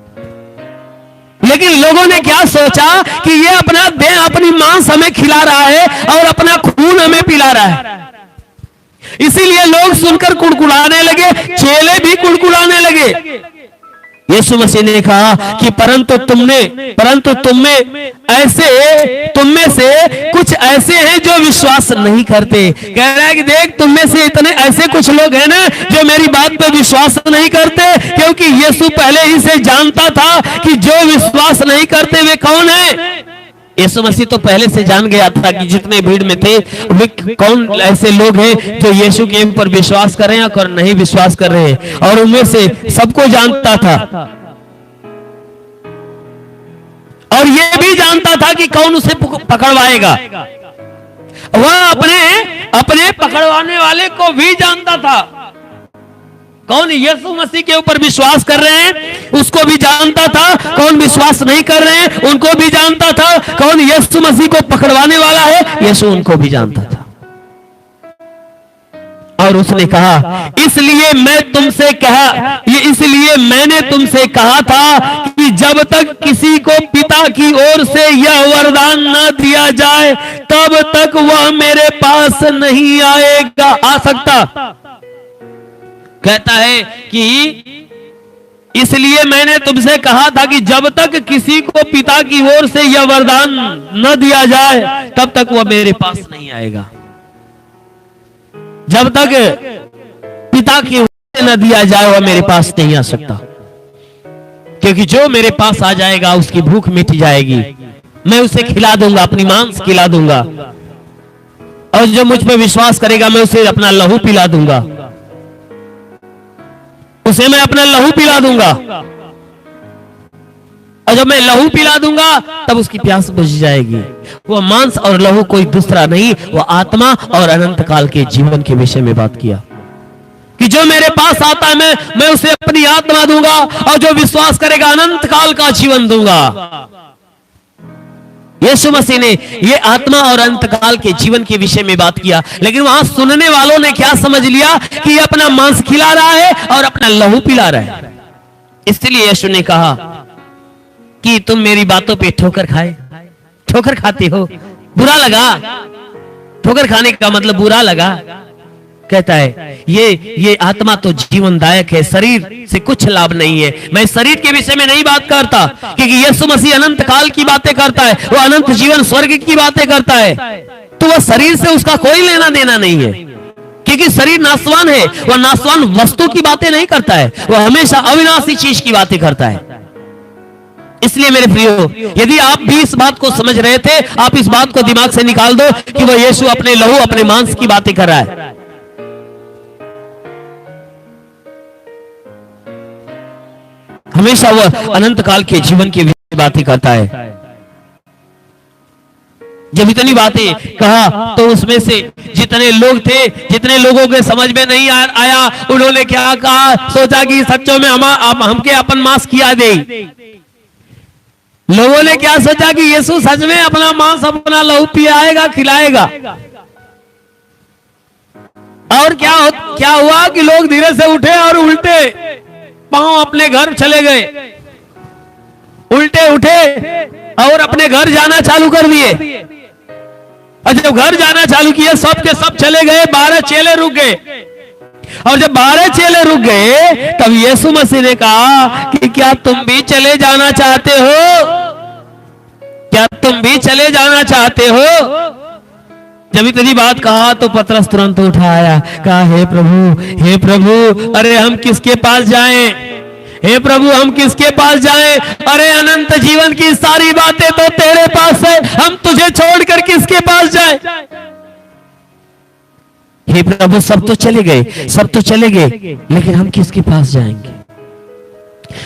लेकिन लोगों ने क्या सोचा कि ये अपना देह, अपनी मांस हमें खिला रहा है और अपना खून हमें पिला रहा है। इसीलिए लोग सुनकर कुड़कुड़ाने लगे, चेले भी कुड़कुड़ाने लगे। यीशु मसीह ने कहा कि परंतु तुम में से कुछ ऐसे हैं जो विश्वास नहीं करते। कह रहा है कि देख, तुम में से इतने ऐसे कुछ लोग हैं ना जो मेरी बात पे विश्वास नहीं करते, क्योंकि यीशु पहले ही से जानता था कि जो विश्वास नहीं करते वे कौन है। यीशु मसीह तो पहले से जान गया था कि जितने भीड़ में थे वे कौन ऐसे लोग हैं जो यीशु के ऊपर विश्वास कर रहे हैं और नहीं विश्वास कर रहे हैं, और उनमें से सबको जानता था। और ये भी जानता था कि कौन उसे पकड़वाएगा। वह अपने पकड़वाने वाले को भी जानता था। कौन यीशु मसीह के ऊपर विश्वास कर रहे हैं उसको भी जानता था, कौन विश्वास नहीं कर रहे हैं उनको भी जानता था, कौन यीशु मसीह को पकड़वाने वाला है यीशु उनको भी जानता था। और उसने कहा, इसलिए मैंने तुमसे कहा था कि जब तक किसी को पिता की ओर से यह वरदान न दिया जाए तब तक वह मेरे पास नहीं आ सकता। कहता है कि इसलिए मैंने तुमसे कहा था कि जब तक किसी को पिता की ओर से यह वरदान न दिया जाए तब तक वह मेरे पास नहीं आएगा। जब तक पिता की ओर से न दिया जाए वह मेरे पास नहीं आ सकता, क्योंकि जो मेरे पास आ जाएगा उसकी भूख मिट जाएगी। मैं उसे खिला दूंगा, अपनी मांस खिला दूंगा, और जो मुझ पर विश्वास करेगा मैं उसे अपना लहू पिला दूंगा, उसे मैं अपना लहू पिला दूंगा। और जब मैं लहू पिला दूंगा तब उसकी प्यास बुझ जाएगी। वह मांस और लहू कोई दूसरा नहीं, वह आत्मा और अनंत काल के जीवन के विषय में बात किया कि जो मेरे पास आता है मैं उसे अपनी आत्मा दूंगा, और जो विश्वास करेगा अनंत काल का जीवन दूंगा। यीशु मसीह ने ये आत्मा और अंतकाल के जीवन के विषय में बात किया, लेकिन वहां सुनने वालों ने क्या समझ लिया कि ये अपना मांस खिला रहा है और अपना लहू पिला रहा है। इसलिए यीशु ने कहा कि तुम मेरी बातों पे ठोकर खाते हो। बुरा लगा, ठोकर खाने का मतलब बुरा लगा। कहता है ये आत्मा तो जीवनदायक है, शरीर से कुछ लाभ नहीं है। मैं शरीर के विषय में नहीं बात करता, क्योंकि यीशु मसीह अनंत काल की बातें करता है, वो अनंत जीवन स्वर्ग की बातें करता है। तो वह शरीर से उसका कोई लेना देना नहीं है, क्योंकि शरीर नासवान है। वह नासवान वस्तु की बातें नहीं करता है, वह हमेशा अविनाशी चीज की बातें करता है। इसलिए मेरे प्रियो, यदि आप भी इस बात को समझ रहे थे, आप इस बात को दिमाग से निकाल दो कि वह यीशु अपने लहू अपने मांस की बातें कर रहा है। हमेशा वह अनंत काल के जीवन की बातें करता है। जब इतनी बातें कहा तो उसमें से जितने लोग थे, जितने लोगों के समझ में नहीं आया, उन्होंने क्या कहा, सोचा कि सच्चों में हमके अपन मांस खिला दे। लोगों ने क्या सोचा कि यीशु सच में अपना मांस, अपना लहू पिलाएगा, खिलाएगा। और क्या हुआ कि लोग धीरे से उठे और उल्टे पांव अपने घर चले गए, उल्टे उठे और अपने घर जाना चालू कर दिए। और जब घर जाना चालू किया, सब के सब चले गए, 12 चेले रुक गए। और जब 12 चेले रुक गए, तब यीशु मसीह ने कहा कि क्या तुम भी चले जाना चाहते हो? क्या तुम भी चले जाना चाहते हो? जब इतनी बात कहा तो पतरस तुरंत उठाया, कहा हे प्रभु, अरे हम किसके पास जाएं? हे प्रभु, हम किसके पास जाएं? अरे अनंत जीवन की सारी बातें तो तेरे पास है, हम तुझे छोड़कर किसके पास जाएं? हे प्रभु, सब तो चले गए, लेकिन हम किसके पास जाएंगे?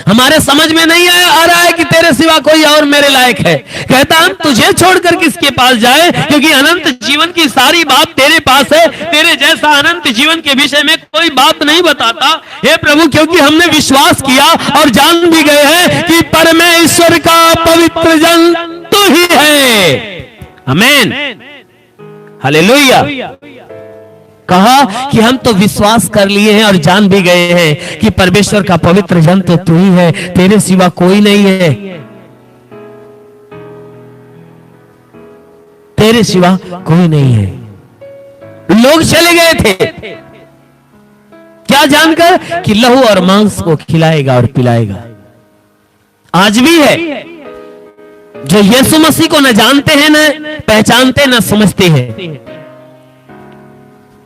हमारे समझ में नहीं आ रहा है कि तेरे सिवा कोई और मेरे लायक है। कहता हम तुझे छोड़कर किसके पास जाए, क्योंकि अनंत जीवन की सारी बात तेरे पास है। तेरे जैसा अनंत जीवन के विषय में कोई बात नहीं बताता। हे प्रभु, क्योंकि हमने विश्वास किया और जान भी गए हैं कि परमेश्वर का पवित्र जन तू ही है। आमीन, हालेलुया। कहा कि हम तो विश्वास कर लिए हैं और जान भी गए हैं कि परमेश्वर का पवित्र जन तो तू ही है, तेरे सिवा कोई नहीं है, तेरे सिवा कोई नहीं है। लोग चले गए थे, क्या जानकर कि लहू और मांस को खिलाएगा और पिलाएगा। आज भी है जो यीशु मसीह को न जानते हैं, न पहचानते, न समझते हैं।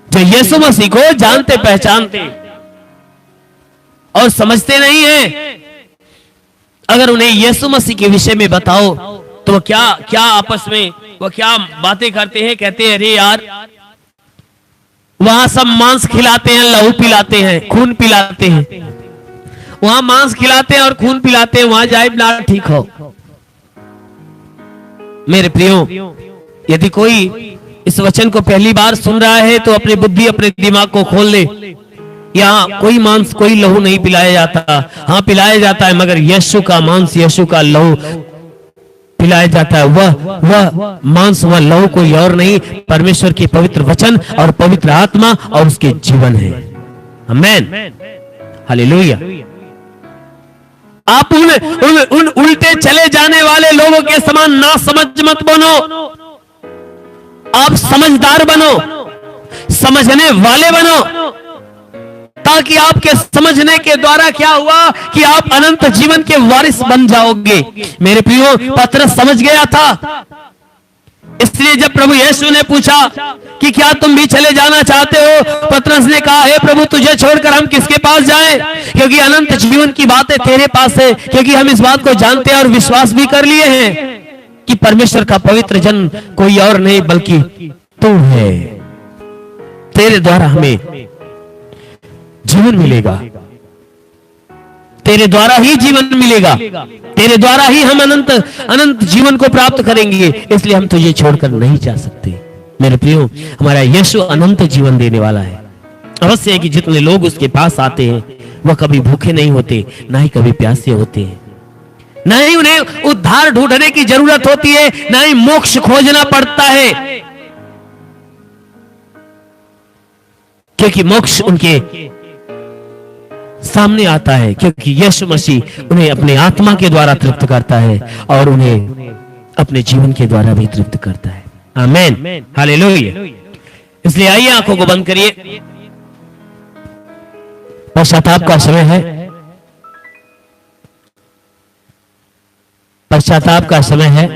जो यीशु मसीह को जानते, पहचानते और समझते नहीं है, अगर उन्हें यीशु मसीह के विषय में बताओ तो वो क्या आपस में वो क्या बातें करते हैं। कहते हैं अरे यार, वहां सब मांस खिलाते हैं, लहू पिलाते हैं, खून पिलाते हैं। वहां मांस खिलाते हैं और खून पिलाते हैं, वहां जाए ना ठीक हो। मेरे प्रियो, यदि कोई इस वचन को पहली बार सुन रहा है तो अपनी बुद्धि, अपने दिमाग को खोल ले। यहाँ कोई मांस, कोई लहू नहीं पिलाया जाता। हाँ, पिलाया जाता है, मगर यीशु का मांस, यीशु का लहू पिलाया जाता है। वह मांस, वह लहू कोई और नहीं, परमेश्वर के पवित्र वचन और पवित्र आत्मा और उसके जीवन है। आमीन, हालेलुया। आप उन उल्टे चले जाने वाले लोगों के समान ना समझ मत बनो। आप समझदार बनो, समझने वाले बनो, ताकि आपके समझने के द्वारा क्या हुआ कि आप अनंत जीवन के वारिस बन जाओगे। मेरे प्रियो, पतरस समझ गया था। इसलिए जब प्रभु यीशु ने पूछा कि क्या तुम भी चले जाना चाहते हो, पतरस ने कहा हे प्रभु, तुझे छोड़कर हम किसके पास जाएं? क्योंकि अनंत जीवन की बातें तेरे पास है। क्योंकि हम इस बात को जानते हैं और विश्वास भी कर लिए हैं कि परमेश्वर का पवित्र जन कोई और नहीं बल्कि तू है। तेरे द्वारा हमें जीवन मिलेगा, तेरे द्वारा ही जीवन मिलेगा, तेरे द्वारा ही हम अनंत जीवन को प्राप्त करेंगे। इसलिए हम तुझे छोड़कर नहीं जा सकते। मेरे प्रियो, हमारा यीशु अनंत जीवन देने वाला है। अवश्य है कि जितने लोग उसके पास आते हैं वह कभी भूखे नहीं होते, ना ही कभी प्यासे होते हैं। नहीं उन्हें उद्धार ढूंढने की जरूरत होती है, ना ही मोक्ष खोजना पड़ता है, क्योंकि मोक्ष उनके सामने आता है। क्योंकि यीशु मसीह उन्हें अपने आत्मा के द्वारा तृप्त करता है और उन्हें अपने जीवन के द्वारा भी तृप्त करता है। आमीन, हालेलुया। इसलिए आइए, आंखों को बंद करिए। पश्चाताप का समय है, पश्चाताप का समय है।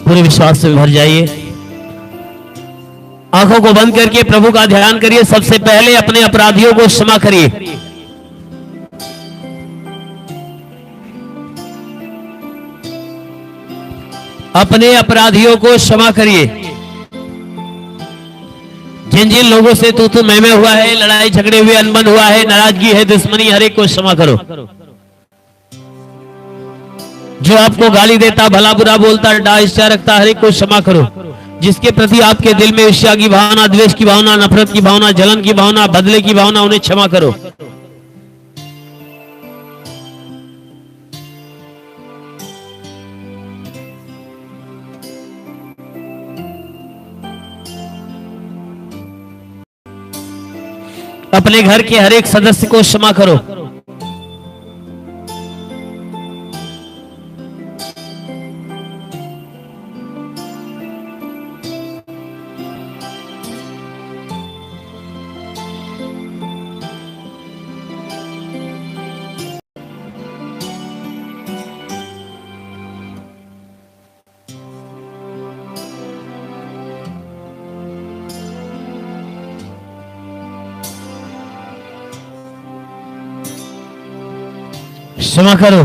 पूरे विश्वास से भर जाइए, आंखों को बंद करके प्रभु का ध्यान करिए। सबसे पहले अपने अपराधियों को क्षमा करिए। अपने अपराधियों को क्षमा करिए। जिन जिन लोगों से तू मैं हुआ है, लड़ाई झगड़े हुए, अनबन हुआ है, नाराजगी है, दुश्मनी, हर एक को क्षमा करो। जो आपको गाली देता, भला बुरा बोलता, डांस रखता, हर एक को क्षमा करो। जिसके प्रति आपके दिल में ईर्ष्या की भावना, द्वेष की भावना, नफरत की भावना, जलन की भावना, बदले की भावना, उन्हें क्षमा करो। अपने घर के हर एक सदस्य को क्षमा करो। क्षमा करो।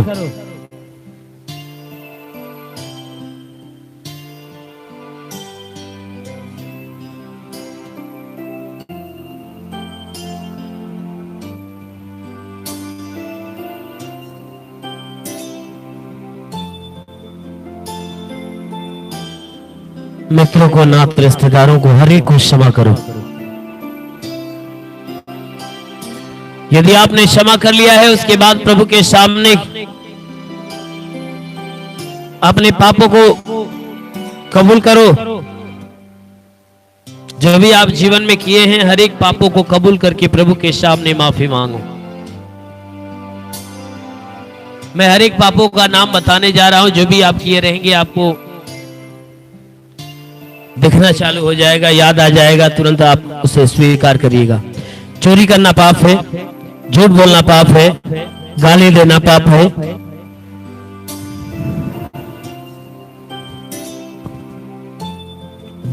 मित्रों को, नात रिश्तेदारों को, हर एक को क्षमा करो। यदि आपने क्षमा कर लिया है, उसके बाद प्रभु के सामने अपने पापों को कबूल करो। जो भी आप जीवन में किए हैं, हर एक पापों को कबूल करके प्रभु के सामने माफी मांगो। मैं हर एक पापों का नाम बताने जा रहा हूं। जो भी आप किए रहेंगे, आपको दिखना चालू हो जाएगा, याद आ जाएगा, तुरंत आप उसे स्वीकार करिएगा। चोरी करना पाप है, झूठ बोलना पाप है, गाली देना पाप है,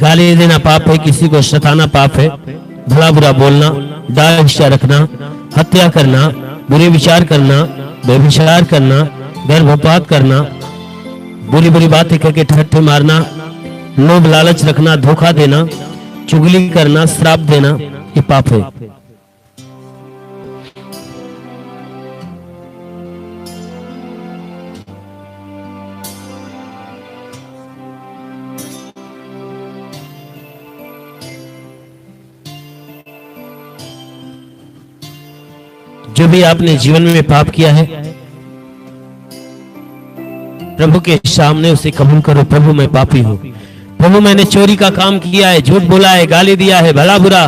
गाली देना पाप है, किसी को सताना पाप है, भला बुरा बोलना, डांस रखना, हत्या करना, बुरे विचार करना, व्यभिचार करना, गर्भपात करना, बुरी बुरी बातें करके ठट्ठे मारना, लोभ लालच रखना, धोखा देना, चुगली करना, श्राप देना, ये पाप है। जो भी आपने जीवन में पाप किया है, प्रभु के सामने उसे कबूल करो। प्रभु मैं पापी हूं, प्रभु मैंने चोरी का काम किया है, झूठ बोला है, गाली दिया है, भला बुरा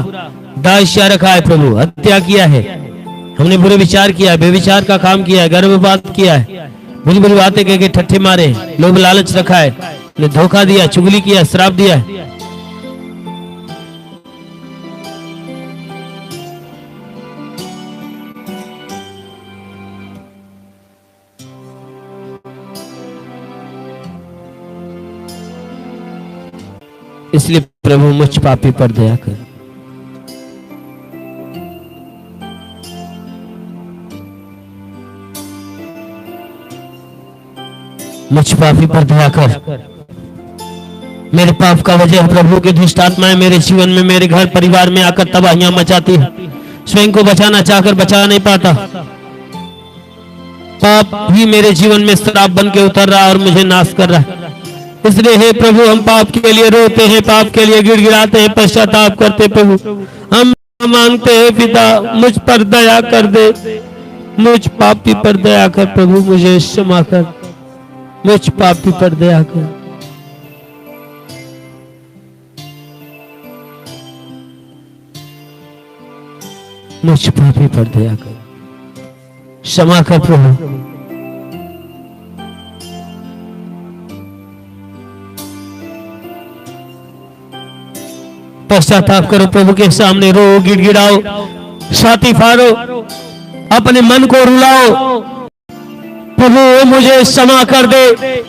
दास्या रखा है, प्रभु हत्या किया है, हमने बुरे विचार किया है, बेविचार का काम किया है, गर्भपात किया है, बुरी बुरी बातें कह के ठट्ठे मारे, लोभ लालच रखा है, धोखा दिया, चुगली किया, श्राप दिया है। इसलिए प्रभु मुझ पापी पर दया कर। मुझ पापी पर दया कर। मेरे पाप का वजह प्रभु की दुष्ट आत्माएं मेरे जीवन में, मेरे घर परिवार में आकर तबाहियां मचाती है। स्वयं को बचाना चाहकर बचा नहीं पाता। पाप ही मेरे जीवन में श्राप बन के उतर रहा और मुझे नाश कर रहा है। इसलिए हे प्रभु, हम पाप के लिए रोते हैं, पाप के लिए गिड़गिड़ाते हैं, पश्चाताप करते। प्रभु हम मांगते हैं, पिता मुझ पर दया कर दे, मुझ पापी पर दया कर। प्रभु मुझे क्षमा कर, मुझ पापी पर दया कर। मुझ पापी पर दया कर, क्षमा कर प्रभु। पश्चाताप करो, प्रभु के सामने रो, गिड़गिड़ाओ, छाती फाड़ो, अपने मन को रुलाओ। प्रभु मुझे क्षमा कर दे।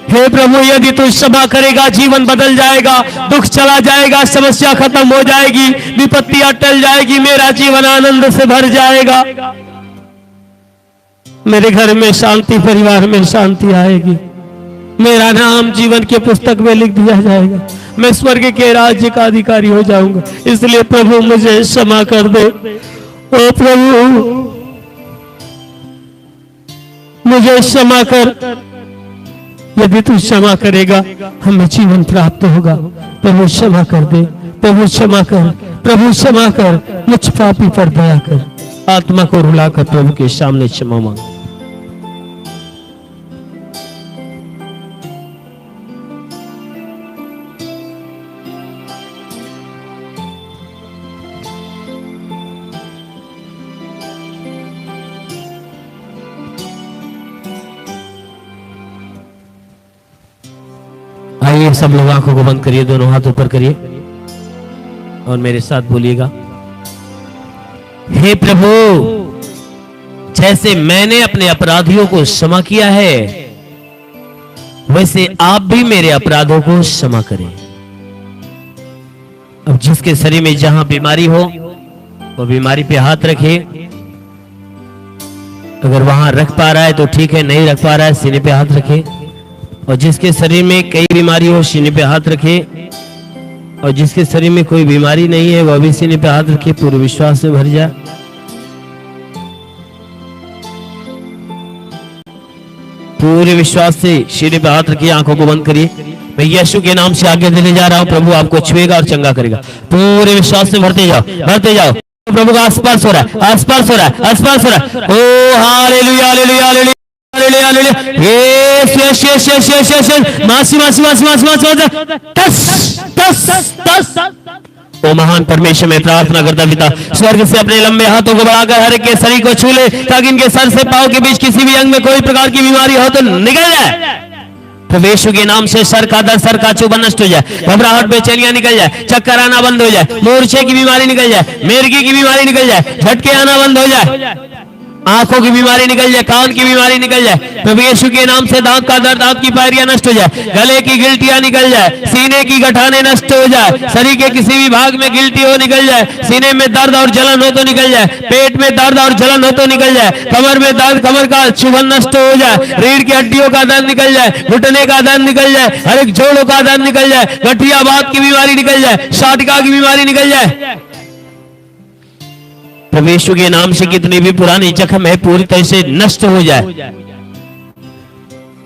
हे प्रभु, यदि तू क्षमा करेगा, जीवन बदल जाएगा, दुख चला जाएगा, समस्या खत्म हो जाएगी, विपत्तियां टल जाएगी, मेरा जीवन आनंद से भर जाएगा, मेरे घर में शांति, परिवार में शांति आएगी। मेरा नाम जीवन के पुस्तक में लिख दिया जाएगा, मैं स्वर्ग के राज्य का अधिकारी हो जाऊंगा। इसलिए प्रभु मुझे क्षमा कर दे। ओ प्रभु मुझे क्षमा कर। यदि तू क्षमा करेगा हमें जीवन प्राप्त होगा। प्रभु क्षमा कर दे, प्रभु क्षमा कर, प्रभु क्षमा कर, मुझ पापी पर दया कर। आत्मा को रुलाकर प्रभु के सामने क्षमा मांग। आइए सब लोग आंखों को बंद करिए, दोनों हाथ ऊपर करिए और मेरे साथ बोलिएगा, हे प्रभु, जैसे मैंने अपने अपराधियों को क्षमा किया है वैसे आप भी मेरे अपराधों को क्षमा करें। अब जिसके शरीर में जहां बीमारी हो वो बीमारी पे हाथ रखे। अगर वहां रख पा रहा है तो ठीक है, नहीं रख पा रहा है सीने पे हाथ रखे। और जिसके शरीर में कई बीमारी हो सीने पे हाथ रखे, और जिसके शरीर में कोई बीमारी नहीं है वह भी सीने पे हाथ रखे, पूरे विश्वास से भर जाए। पूरे विश्वास से सीने पे हाथ रखिए, आंखों को बंद करिए। मैं यीशु के नाम से आगे देने जा रहा हूं, प्रभु आपको छुएगा और चंगा करेगा। पूरे विश्वास से भरते जाओ, भरते जाओ। प्रभु का आसपास हो रहा है, आसपास हो रहा है, आसपास हो रहा है। ओ हालेलुया, हालेलुया, हालेलुया, ओ महान परमेश्वर में प्रार्थना करता पिता, स्वर्ग से अपने लंबे हाथों को बढ़ाकर हर एक के शरीर को छू ले, ताकि इनके सर से पांव के बीच किसी भी अंग में कोई प्रकार की बीमारी हो तो निकल जाए। प्रभु के नाम से सर का दर्द, सर का चुभन नष्ट हो जाए, घबराहट बेचैनियां निकल जाए, चक्कर आना बंद हो जाए, मूर्छे की बीमारी निकल जाए, मिर्गी की बीमारी निकल जाए, झटके आना बंद हो जाए, आंखों की बीमारी निकल जाए, कान की बीमारी निकल जाए। प्रभु यीशु के नाम से दांत का दर्द, दांत की पायरियां नष्ट हो जाए, गले की गिल्टियां निकल जाए, सीने की गठाने नष्ट हो जाए, शरीर के किसी भी भाग में गिल्टी हो निकल जाए, सीने में दर्द और जलन हो तो निकल जाए, पेट में दर्द और जलन हो तो निकल जाए, कमर में दर्द, कमर का चुभन नष्ट हो जाए, रीढ़ की हड्डियों का दर्द निकल जाए, घुटने का दर्द निकल जाए, हर एक जोड़ों का दर्द निकल जाए, गठिया बात की बीमारी निकल जाए, साटिका की बीमारी निकल जाए। प्रभु यीशु के नाम से कितनी भी पुरानी जख्म है पूरी तरह से नष्ट हो जाए।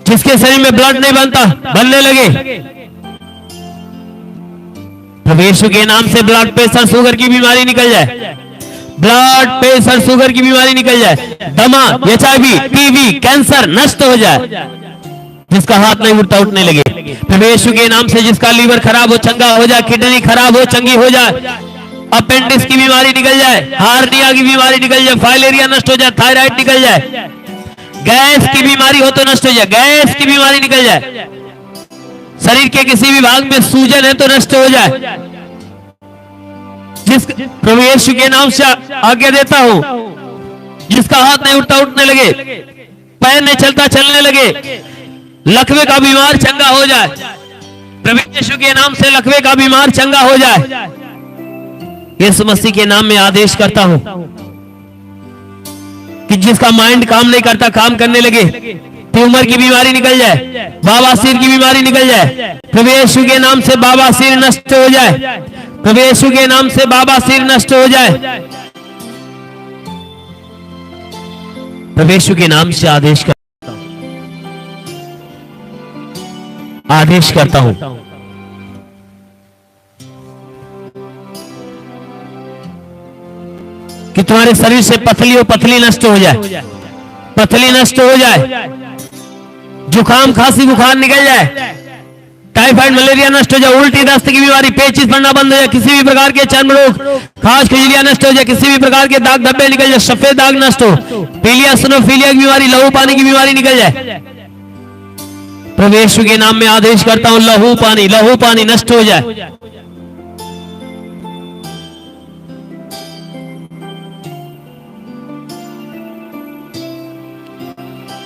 जिसके शरीर में ब्लड नहीं बनता बनने लगे, प्रभु यीशु के नाम से ब्लड प्रेशर, शुगर की बीमारी निकल जाए, ब्लड प्रेशर, शुगर की बीमारी निकल जाए, दमा, HIV, टीबी, कैंसर नष्ट हो जाए। जिसका हाथ नहीं उठता उठने लगे, प्रभु यीशु के नाम से जिसका लीवर खराब हो चंगा हो जाए, किडनी खराब हो चंगी हो जाए, अपेंडिक्स की बीमारी निकल जाए, हार्निया की बीमारी निकल जाए, फाइलेरिया नष्ट हो जाए, थायराइड निकल जाए, गैस की बीमारी हो तो नष्ट हो जाए, गैस की बीमारी निकल जाए, शरीर के किसी भी भाग में सूजन है तो नष्ट हो जाए। जिस प्रभु यीशु के नाम से आज्ञा देता हूं, जिसका हाथ नहीं उठता उठने लगे, पैर नहीं चलता चलने लगे, लकवे का बीमार चंगा हो जाए। प्रभु यीशु के नाम से लकवे का बीमार चंगा हो जाए। यीशु मसीह के नाम में आदेश करता हूं कि जिसका माइंड काम नहीं करता काम करने लगे, ट्यूमर की बीमारी निकल जाए, बवासीर की बीमारी निकल जाए। प्रभु यीशु के नाम से बवासीर नष्ट हो जाए, प्रभु यीशु के नाम से बवासीर नष्ट हो जाए। प्रभु यीशु के नाम से आदेश करता हूं कि तुम्हारे शरीर से पथली नष्ट हो जाए, पथली नष्ट हो जाए, जुकाम खांसी बुखार निकल जाए, टाइफाइड मलेरिया नष्ट हो जाए, उल्टी दस्त की बीमारी, पेचिश पड़ना बंद हो जाए, किसी भी प्रकार के चर्म रोग, खाज खुजलियां नष्ट हो जाए, किसी भी प्रकार के दाग धब्बे निकल जाए, सफेद दाग नष्ट हो, पीलिया सिनोफिलिया की बीमारी, लहू पानी की बीमारी निकल जाए। प्रभु यीशु के नाम में आदेश करता हूं, लहू पानी नष्ट हो जाए।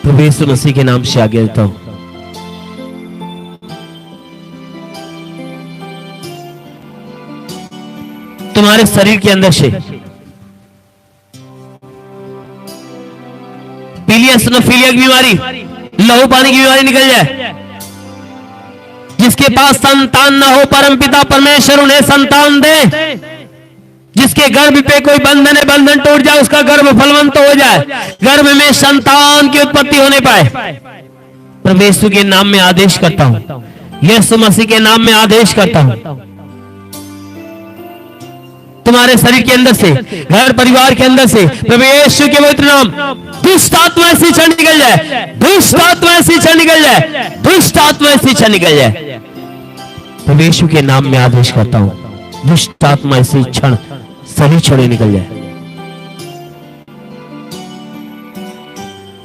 प्रभु यीशु मसीह के नाम से आगे देता हूं। तुम्हारे शरीर के अंदर से पीलिया सिनोफिलिया की बीमारी, लहू पानी की बीमारी निकल जाए, जिसके पास संतान न हो परमपिता परमेश्वर उन्हें संतान दे। जिसके गर्भ पे कोई बंधन है, बंधन टूट जाए, उसका गर्भ फलवंत हो जाए, गर्भ में संतान की उत्पत्ति होने पाए। प्रभु यीशु के नाम में आदेश करता हूं, यीशु मसीह के नाम में आदेश करता हूं, तुम्हारे शरीर के अंदर से, घर परिवार के अंदर से प्रभु यीशु के पवित्र नाम, दुष्ट आत्मा से क्षण निकल जाए, दुष्ट आत्मा से क्षण निकल जाए, दुष्ट आत्मा से क्षण निकल जाए। प्रभु यीशु के नाम में आदेश करता हूं, दुष्ट आत्मा से क्षण सभी छोड़े निकल जाए।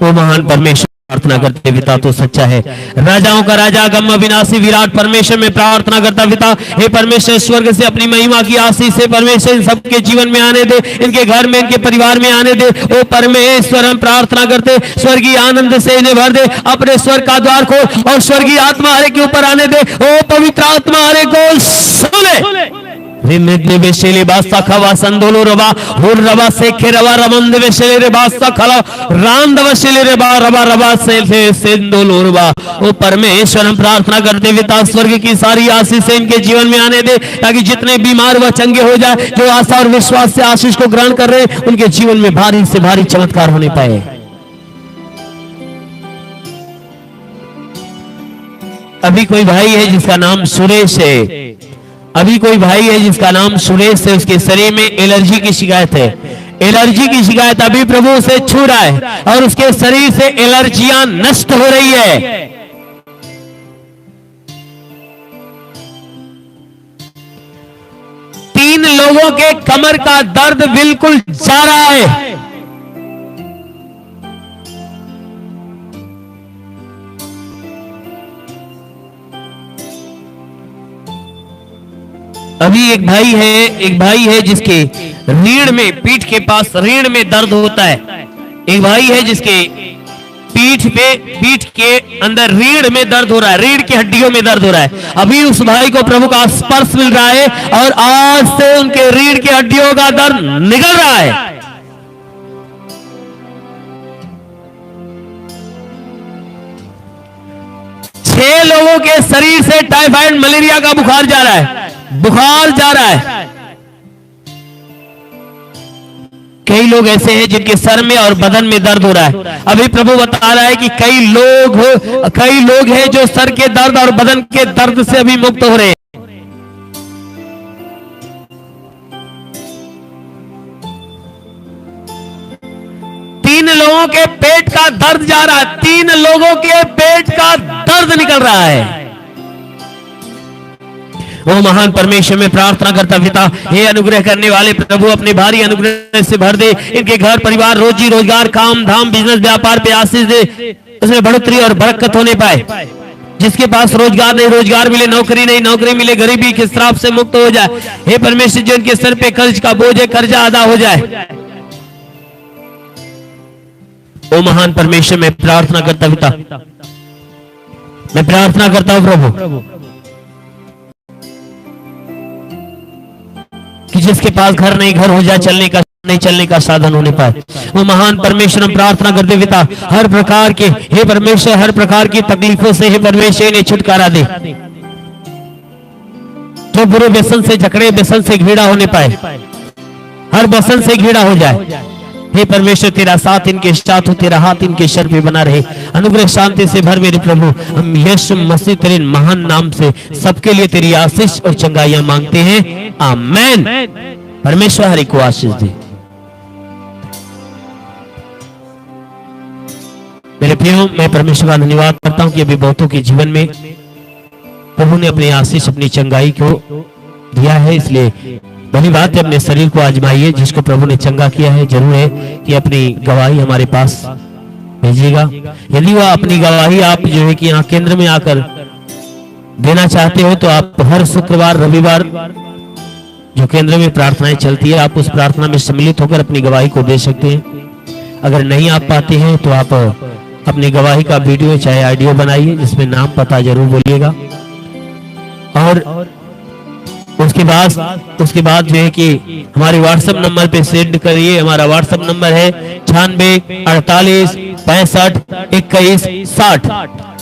वो महान परमेश्वर प्रार्थना करते पिता तो सच्चा है, राजाओं का राजा, गम विनाशी विराट परमेश्वर में प्रार्थना करता पिता, हे परमेश्वर स्वर्ग से अपनी महिमा की आशीष से परमेश्वर इन सबके जीवन में आने दे, इनके घर में, इनके परिवार में आने दे। ओ परमेश्वर हम प्रार्थना करते, स्वर्गीय आनंद से इन्हें भर दे, अपने स्वर्ग का द्वार खोल और स्वर्गीय आत्मा हरे के ऊपर आने दे। ओ पवित्र आत्मा हरे को सुने। रिमृग्ने बेशेले बास्ता खवा संदोलो रबा हुर रबा सेखे रबा रमंद बेशेले रे बास्ता खला रांद वशेले रे बा रबा रबा से सेंदोलो रबा। ओ परमेश्वर हम प्रार्थना करते पिता, स्वर्ग की सारी आशीष इनके जीवन में आने दे, ताकि जितने बीमार व चंगे हो जाए, जो आशा और विश्वास से आशीष को ग्रहण कर रहे हैं, उनके जीवन में भारी से भारी चमत्कार होने पाए। अभी कोई भाई है जिसका नाम सुरेश है, अभी कोई भाई है जिसका नाम सुरेश है, उसके शरीर में एलर्जी की शिकायत है, एलर्जी की शिकायत अभी प्रभु उसे छू रहा है और उसके शरीर से एलर्जियां नष्ट हो रही है। तीन लोगों के कमर का दर्द बिल्कुल जा रहा है। अभी एक भाई है जिसके रीढ़ में, पीठ के पास रीढ़ में दर्द होता है। एक भाई है जिसके पीठ के अंदर रीढ़ में दर्द हो रहा है, रीढ़ की हड्डियों में दर्द हो रहा है। अभी उस भाई को प्रभु का स्पर्श मिल रहा है और आज से उनके रीढ़ की हड्डियों का दर्द निकल रहा है। छह लोगों के शरीर से टाइफाइड मलेरिया का बुखार जा रहा है, बुखार जा रहा है। कई लोग ऐसे हैं जिनके सर में और बदन में दर्द हो रहा है। अभी प्रभु बता रहा है कि कई लोग हैं जो सर के दर्द और बदन के दर्द से अभी मुक्त हो रहे हैं। तीन लोगों के पेट का दर्द जा रहा है, तीन लोगों के पेट का दर्द निकल रहा है। वो महान परमेश्वर में प्रार्थना करता पिता, हे अनुग्रह करने वाले प्रभु, अपने भारी अनुग्रह से भर दे, इनके घर परिवार, रोजी रोजगार, काम धाम, बिजनेस व्यापार पे आशीष दे, उसमें बढ़ोतरी और बरकत होने पाए। जिसके पास रोजगार नहीं, रोजगार मिले, नौकरी नहीं, नौकरी मिले, गरीबी के श्राप से मुक्त हो जाए। हे परमेश्वर, जो इनके सर पे कर्ज का बोझ है, कर्जा अदा हो जाए। ओ महान परमेश्वर में प्रार्थना करता पिता, मैं प्रार्थना करता हूं प्रभु कि जिसके पास घर नहीं, घर हो जाए, चलने का साधन होने पाए। वो महान परमेश्वर हम प्रार्थना करते पिता, हर प्रकार के, हे परमेश्वर, हर प्रकार की तकलीफों से हे परमेश्वर इन्हें छुटकारा दे। जो बुरे व्यसन से जकड़े, व्यसन से घृणा होने पाए, हर व्यसन से घृणा हो जाए। हे परमेश्वर, तेरा साथ इनके साथ हो, तेरा हाथ इनके सर पे बना रहे। अनुग्रह शांति से भर मेरे प्रभु। हम यीशु मसीह तेरे महान नाम से सबके लिए तेरी आशीष और चंगाइयां मांगते हैं, आमेन। परमेश्वर हरि को आशीष दे। मेरे प्रियो, मैं परमेश्वर का धन्यवाद करता हूं कि अभी बहुतों के जीवन में प्रभु ने अपनी आशीष, अपनी चंगाई को दिया है। इसलिए बड़ी बात है, अपने शरीर को आजमाइए। जिसको प्रभु ने चंगा किया है, जरूर है कि अपनी गवाही हमारे पास भेजिएगा। यदि वह अपनी गवाही आप जो है कि यहाँ केंद्र में आकर देना चाहते हो, तो आप हर शुक्रवार, रविवार जो केंद्र में प्रार्थनाएं चलती है, आप उस प्रार्थना में सम्मिलित होकर अपनी गवाही को दे सकते हैं। अगर नहीं आ पाते हैं तो आप अपनी गवाही का वीडियो चाहे ऑडियो बनाइए, जिसमें नाम पता जरूर बोलिएगा। और उसके बाद जो है कि हमारे व्हाट्सएप नंबर पे सेंड करिए। हमारा व्हाट्सएप नंबर है 96 48 65 21 60।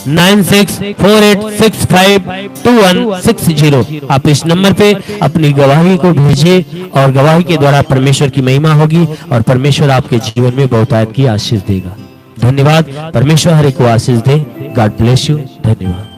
9648652160। आप इस नंबर पे अपनी गवाही को भेजिए और गवाही के द्वारा परमेश्वर की महिमा होगी और परमेश्वर आपके जीवन में बहुतायत की आशीष देगा। धन्यवाद। परमेश्वर हर एक को आशीष दे। God bless you. धन्यवाद।